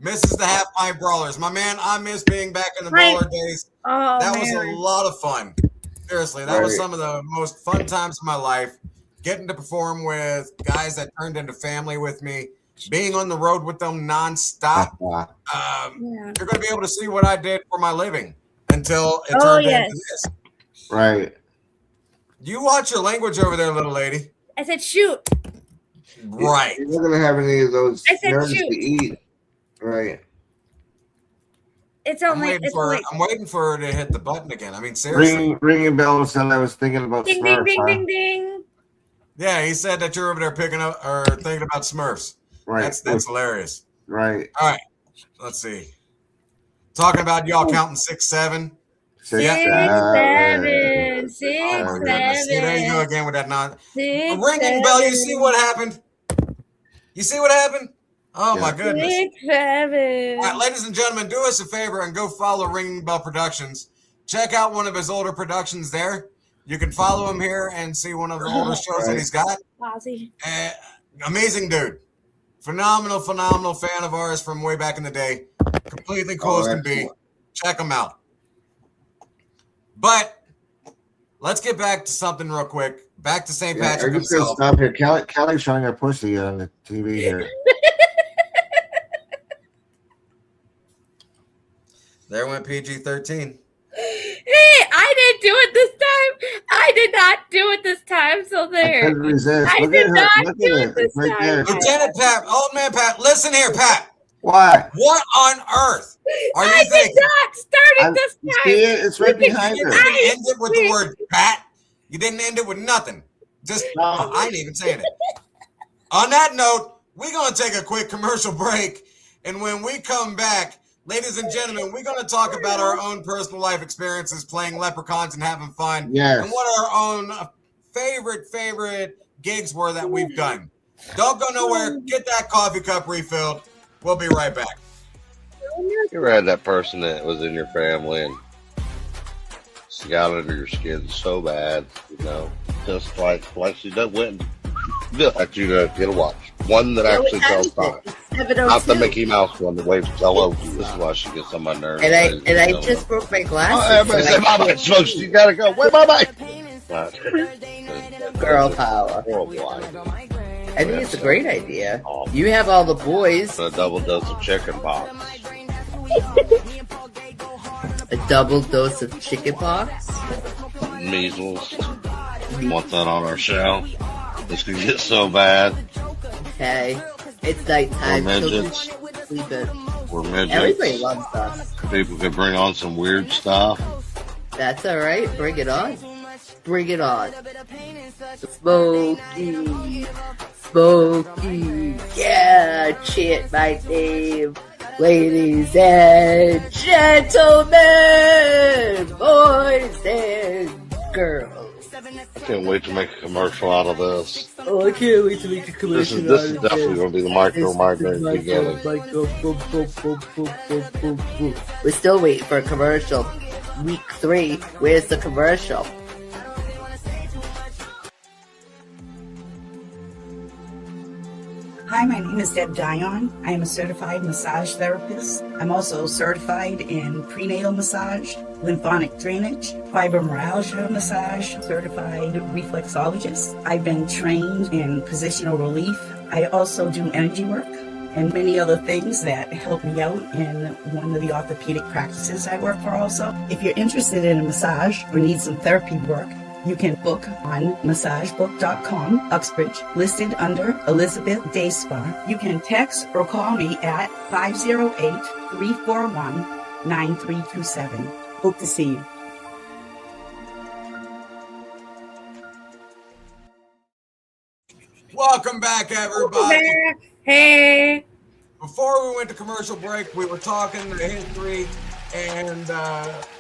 Misses the half pint brawlers. My man, I miss being back in the brawler days. Oh, that was a lot of fun. Seriously, that was some of the most fun times of my life. Getting to perform with guys that turned into family with me. Being on the road with them nonstop. You're going to be able to see what I did for my living until it turned into this. Right. You watch your language over there, little lady. I said shoot. Right. You're not going to have any of those nerds shoot. to eat. Right. It's I'm waiting for her to hit the button again. I mean, seriously. Ringing bell said I was thinking about ding, Smurfs. Ding, ding, ding, ding. Yeah, he said that you're over there picking up or thinking about Smurfs. Right. That's hilarious. Right. All right. Let's see. Talking about y'all counting 6, 7. 6, yeah. 7, 6, 7. See, there you go again with that ringing bell. You see what happened? You see what happened? Oh my goodness. 6, 7. All right, ladies and gentlemen, do us a favor and go follow Ringing Bell Productions. Check out one of his older productions there. You can follow him here and see one of the older shows that he's got. Amazing dude. Phenomenal fan of ours from way back in the day. Completely cool as can be. Check him out. But let's get back to something real quick. Back to St. Patrick himself. Stop here. Kelly's showing her pussy on the TV here. There went PG-13. Hey, I didn't do it this time. I did not do it this time. So there. I did not do it this time. Lieutenant Pat, old man Pat, listen here, Pat. What? What on earth are you thinking? I did not start it this time. See it? It's right behind her. You didn't end it with the word Pat. You didn't end it with nothing. Just, I ain't even saying it. On that note, we're going to take a quick commercial break. And when we come back, ladies and gentlemen, we're going to talk about our own personal life experiences playing leprechauns and having fun. Yes. And what our own favorite gigs were that we've done. Don't go nowhere. Get that coffee cup refilled. We'll be right back. You ever had that person that was in your family and she got under your skin so bad, just like she done went that you to get a watch. One that actually tells time. Not the Mickey Mouse one that waves hello to you. This is why she gets on my nerves. And I just broke my glasses. Oh, everybody say bye-bye, folks. You gotta go. Wait, bye-bye. Girl power. I think it's a great idea. You have all the boys. A double dose of chicken pox. A double dose of chicken pox? Measles. Want that on our show? This could get so bad. Okay. It's nighttime. We're midgets. We're midgets. Everybody loves us. People could bring on some weird stuff. That's alright. Bring it on. Bring it on. Spooky. Spooky. Yeah. chant my name. Ladies and gentlemen, boys and girls. I can't wait to make a commercial out of this. Oh, I can't wait to make a commercial This out is of definitely this. going to be the micro migraine Michael, beginning. We're still waiting for a commercial. Week 3, where's the commercial? Hi, my name is Deb Dion. I am a certified massage therapist. I'm also certified in prenatal massage, lymphatic drainage, fibromyalgia massage, certified reflexologist. I've been trained in positional relief. I also do energy work and many other things that help me out in one of the orthopedic practices I work for also. If you're interested in a massage or need some therapy work, you can book on massagebook.com, Uxbridge, listed under Elizabeth Day Spa. You can text or call me at 508-341-9327. Hope to see you. Welcome back, everybody. Hey. Before we went to commercial break, we were talking the history and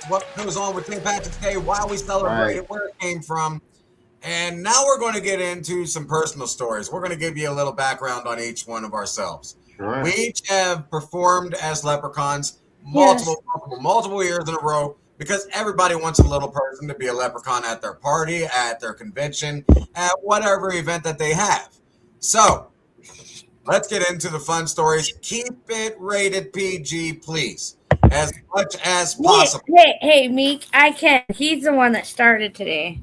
what goes on with St. Patrick's Day, why we celebrate it, where it came from. And now we're going to get into some personal stories. We're going to give you a little background on each one of ourselves. Sure. We each have performed as leprechauns multiple years in a row because everybody wants a little person to be a leprechaun at their party, at their convention, at whatever event that they have. So let's get into the fun stories. Keep it rated PG, please, as much as possible. Hey, Meek, I can't. He's the one that started today.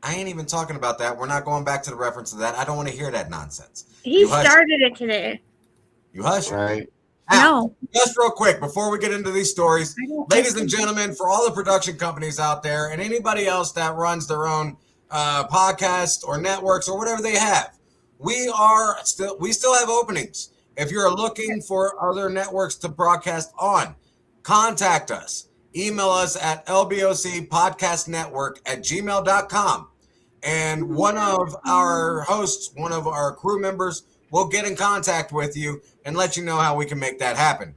I ain't even talking about that. We're not going back to the reference of that. I don't want to hear that nonsense. He started it today. You hush. Right. Now, just real quick, before we get into these stories, ladies and gentlemen, for all the production companies out there and anybody else that runs their own podcast or networks or whatever they have, we still have openings. If you're looking for other networks to broadcast on, contact us. Email us at lbocpodcastnetwork@gmail.com. And one of our hosts, one of our crew members, will get in contact with you and let you know how we can make that happen.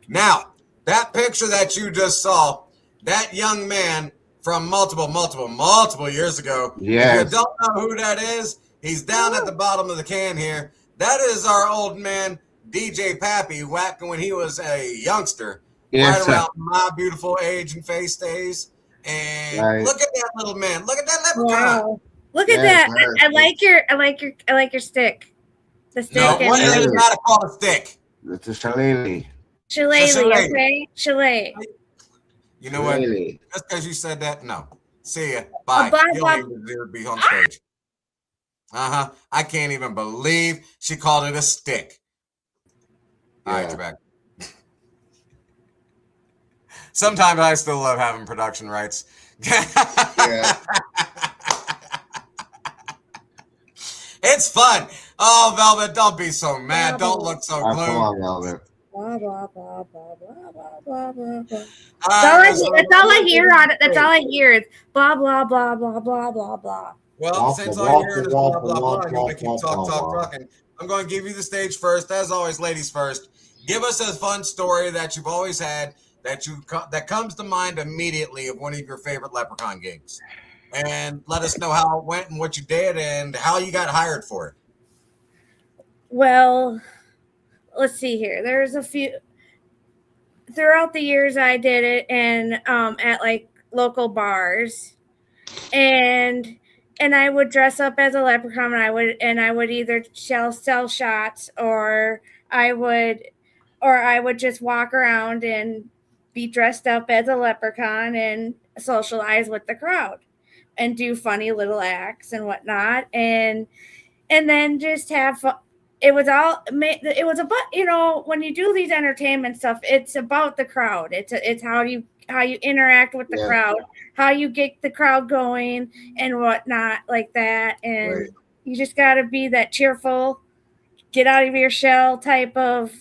Now, that picture that you just saw, that young man from multiple years ago, if you don't know who that is, he's down at the bottom of the can here. That is our old man, DJ Pappy, back when he was a youngster, right around my beautiful age and face days. And look at that little man. Look at that leprechaun. Wow. Look at that. I like your stick. The stick. No, what is not called a stick? It's a shillelagh. Shillelagh, okay? Shillelagh. You know what? Just because you said that, no. See ya. Bye. You don't even deserve to be on stage. I can't even believe she called it a stick. All right, you're back. Sometimes I still love having production rights. It's fun. Oh, Velvet, don't be so mad. Don't look so gloomy. Come on, Velvet. Blah, blah, blah, blah, blah, blah, blah, blah. That's all I hear on it. That's all I hear is blah, blah, blah, blah, blah, blah, blah. Well, since all you're hearing is blah, blah, blah, I'm going to keep talking. I'm going to give you the stage first. As always, ladies first. Give us a fun story that you've always had that comes to mind immediately of one of your favorite Leprechaun gigs. And let us know how it went and what you did and how you got hired for it. Well, let's see here. There's a few throughout the years I did it and at like local bars. And I would dress up as a leprechaun and I would either sell shots or I would just walk around and be dressed up as a leprechaun and socialize with the crowd and do funny little acts and whatnot. And then just have fun. It was about, when you do these entertainment stuff, it's about the crowd. It's how you interact with the crowd, how you get the crowd going and whatnot like that. And you just got to be that cheerful, get out of your shell type of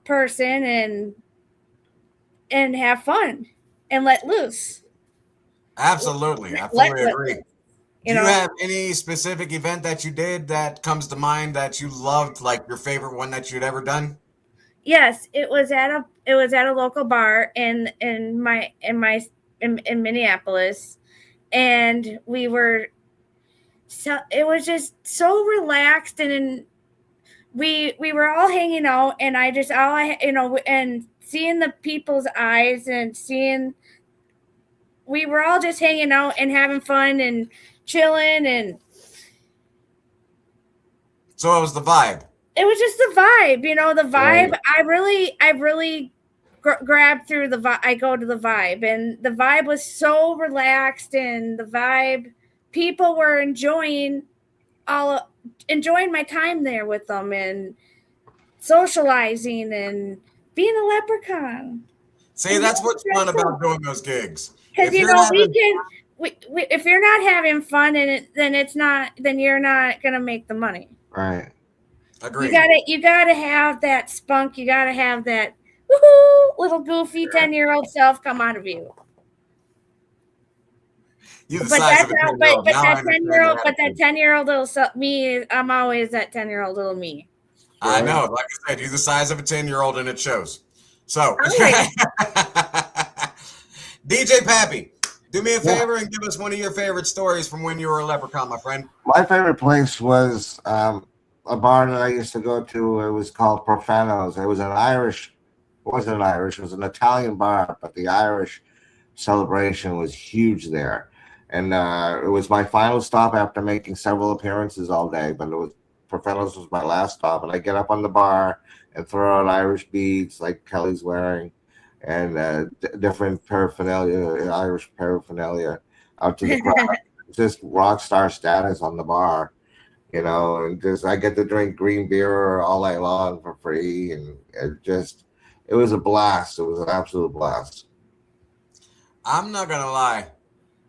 person and have fun and let loose. Absolutely. I fully agree. Do you have any specific event that you did that comes to mind that you loved, like your favorite one that you'd ever done? Yes, it was at a local bar in Minneapolis, and it was just so relaxed, and we were all hanging out, and and seeing the people's eyes, and we were all just hanging out and having fun and chilling, and so it was the vibe. It was just the vibe, the vibe. Right. I really grabbed through the vibe. I go to the vibe, and the vibe was so relaxed, and the vibe, people were enjoying my time there with them, and socializing and being a leprechaun. See, that's what's fun about doing those gigs. Because if you're not having fun in it, then you're not gonna make the money. Right. Agreed. You gotta have that spunk. You gotta have that woohoo little goofy 10-year-old self come out of you. But that 10-year-old little self, me, I'm always that 10-year-old little me. I know. Like I said, you're the size of a 10-year-old, and it shows. So, DJ Pappy, do me a favor and give us one of your favorite stories from when you were a leprechaun, my friend. My favorite place was a bar that I used to go to. It was called Profanos. It was it was an Italian bar, but the Irish celebration was huge there. And it was my final stop after making several appearances all day, but Profanos was my last stop. And I get up on the bar and throw out Irish beads like Kelly's wearing, and different paraphernalia, Irish paraphernalia out to the crowd. Just rock star status on the bar. And just I get to drink green beer all night long for free, and it was a blast. It was an absolute blast. I'm not gonna lie,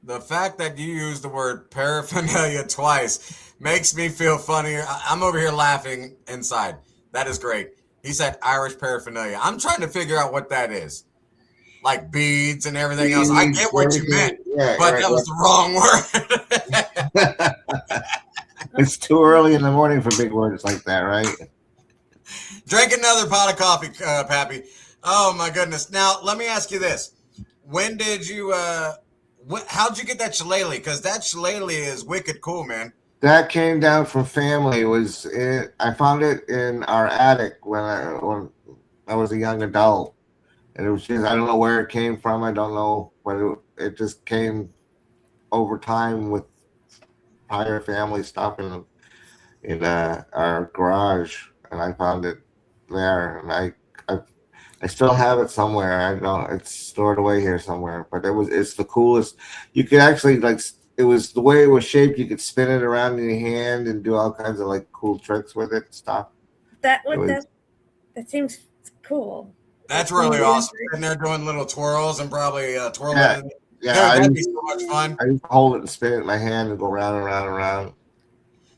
the fact that you used the word paraphernalia twice makes me feel funnier. I'm over here laughing inside. That is great. He said Irish paraphernalia. I'm trying to figure out what that is. Like beads and everything else. I get what you meant, but that was the wrong word. It's too early in the morning for big words like that, right? Drink another pot of coffee, Pappy. Oh my goodness! Now let me ask you this: when did you? How'd you get that shillelagh? Because that shillelagh is wicked cool, man. That came down from family. I found it in our attic when I was a young adult, and it was just I don't know where it came from. I don't know, but it just came over time with prior family stuff in our garage, and I found it there, and I still have it somewhere. I know it's stored away here somewhere, but it's the coolest. You could actually it was the way it was shaped. You could spin it around in your hand and do all kinds of cool tricks with it and stuff. That seems cool. That's really awesome. And they're doing little twirls and probably twirling. Yeah, that'd be so much fun. I used to hold it and spin it in my hand and go round and round and round.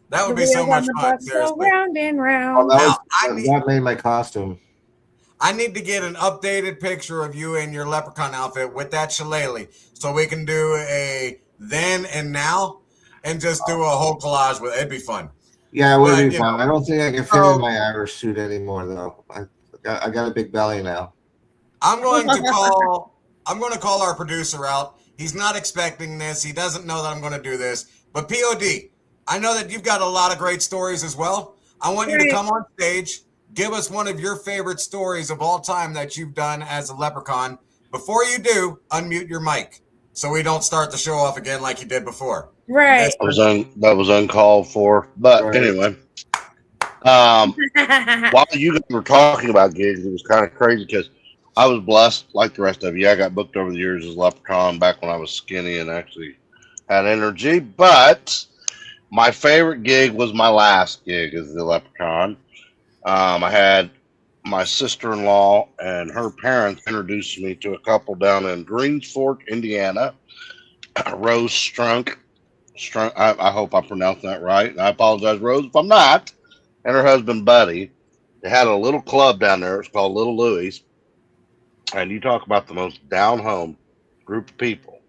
That would be so much fun. Seriously. Round and round. That made my costume. I need to get an updated picture of you in your leprechaun outfit with that shillelagh so we can do a then and now and just do a whole collage with it. It'd be fun. Yeah, it would be fun. I don't think I can fit in my Irish suit anymore, though. I got a big belly now. I'm going to call our producer out. He's not expecting this. He doesn't know that I'm going to do this. But POD, I know that you've got a lot of great stories as well. I want you to come on stage. Give us one of your favorite stories of all time that you've done as a leprechaun. Before you do, unmute your mic so we don't start the show off again like you did before. Right. That was uncalled for. But anyway, while you guys were talking about gigs, it was kind of crazy because I was blessed like the rest of you. I got booked over the years as a leprechaun back when I was skinny and actually had energy. But my favorite gig was my last gig as the leprechaun. I had my sister-in-law and her parents introduced me to a couple down in Greens Fork, Indiana. Rose Strunk. I hope I pronounced that right. I apologize, Rose, if I'm not. And her husband, Buddy. They had a little club down there. It's called Little Louie's. And you talk about the most down-home group of people.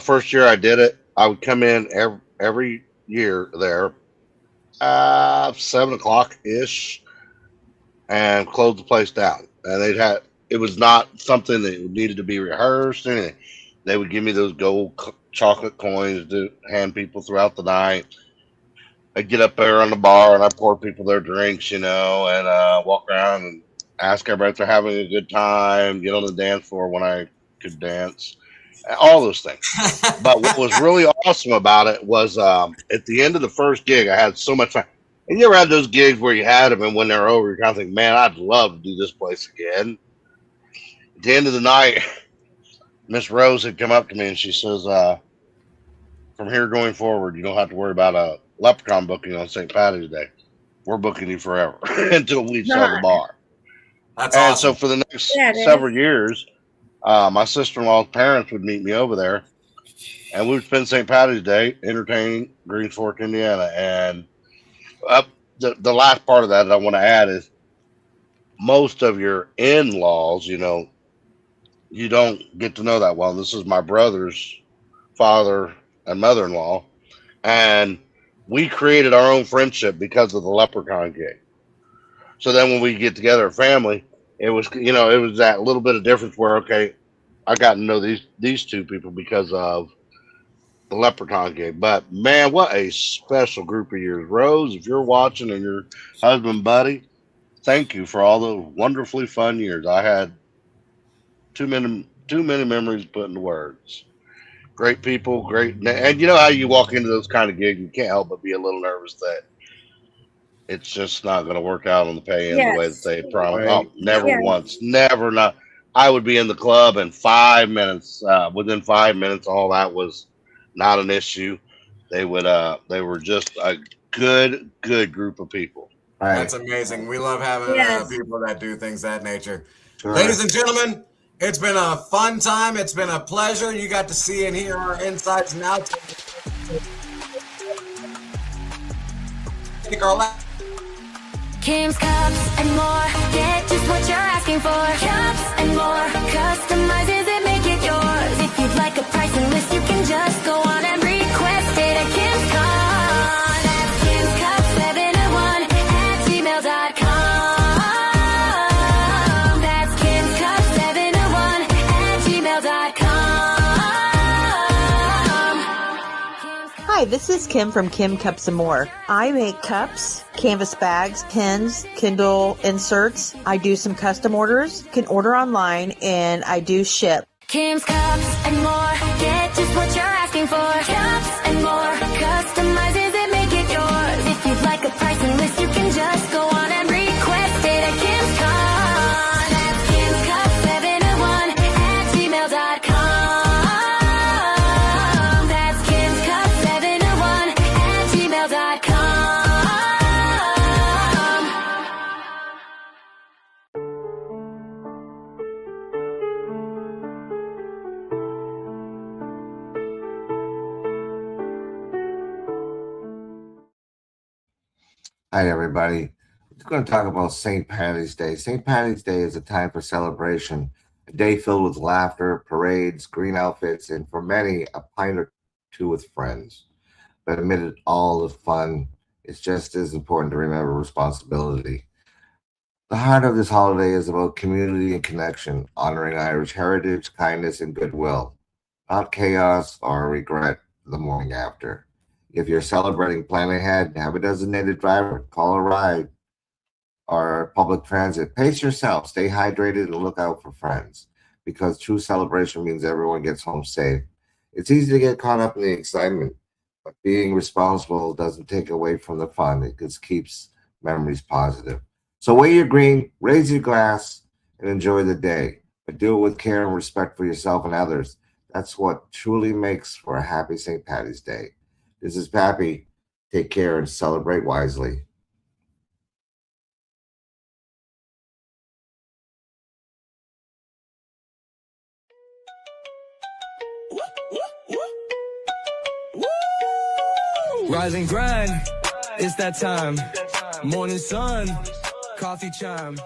First year I did it, I would come in every year there, 7 o'clock ish, and close the place down. And it was not something that needed to be rehearsed. Anything. They would give me those gold chocolate coins to hand people throughout the night. I'd get up there on the bar and I pour people their drinks, and walk around and ask everybody if they're having a good time. Get on the dance floor when I could dance, all those things. But what was really awesome about it was at the end of the first gig, I had so much fun. And you ever had those gigs where you had them, and when they're over, you kind of think, man, I'd love to do this place again. At the end of the night, Miss Rose had come up to me and she says, from here going forward, you don't have to worry about a Leprechaun booking on St. Patty's Day. We're booking you forever until we sell the bar. That's and awesome. So for the next several years, my sister-in-law's parents would meet me over there, and we would spend St. Patty's Day entertaining Greens Fork, Indiana. And the last part of that I want to add is most of your in-laws, you don't get to know that well. This is my brother's father and mother-in-law, and we created our own friendship because of the Leprechaun gig. So then when we get together as family, it was that little bit of difference where, okay, I got to know these two people because of the Leprechaun gig. But man, what a special group of years. Rose, if you're watching, and your husband Buddy, thank you for all those wonderfully fun years. I had too many memories to put into words. Great people, and you know how you walk into those kind of gigs, you can't help but be a little nervous that it's just not going to work out on the pay end the way that they promised. Right. Oh, never once, never not. I would be in the club in 5 minutes. Within 5 minutes, all that was not an issue. They were just a good group of people. That's amazing. We love having people that do things that nature. Sure. Ladies and gentlemen, it's been a fun time. It's been a pleasure. You got to see and hear our insights. Now take our last. Kim's Cups and more. Get just what you're asking for. Cups and more. Customizes it, make it yours. If you'd like a pricing list, you can just go on and request it at Kim's Cups. That's Kim's Cups 701 at gmail.com. That's Kim's Cups 701 at gmail.com. Hi, this is Kim from Kim Cups and More. I make cups, canvas bags, pins, Kindle inserts. I do some custom orders. You can order online, and I do ship. Kim's Cups and more. Get just what you're asking for. Cups and more. Customizes it, make it yours. If you'd like a pricing list, you can just go on and request it at Kim's Cups. That's Kim's Cups 701 at gmail.com. That's Kim's Cups 701 at gmail.com. Hi, everybody. We're going to talk about St. Patty's Day. St. Patty's Day is a time for celebration, a day filled with laughter, parades, green outfits, and for many, a pint or two with friends. But amid all the fun, it's just as important to remember responsibility. The heart of this holiday is about community and connection, honoring Irish heritage, kindness, and goodwill, not chaos or regret the morning after. If you're celebrating, plan ahead, have a designated driver, call a ride, or public transit. Pace yourself, stay hydrated, and look out for friends, because true celebration means everyone gets home safe. It's easy to get caught up in the excitement, but being responsible doesn't take away from the fun. It just keeps memories positive. So weigh your green, raise your glass, and enjoy the day. But do it with care and respect for yourself and others. That's what truly makes for a happy St. Patty's Day. This is Pappy. Take care and celebrate wisely. Rise and grind, it's that time. Morning sun, coffee chime.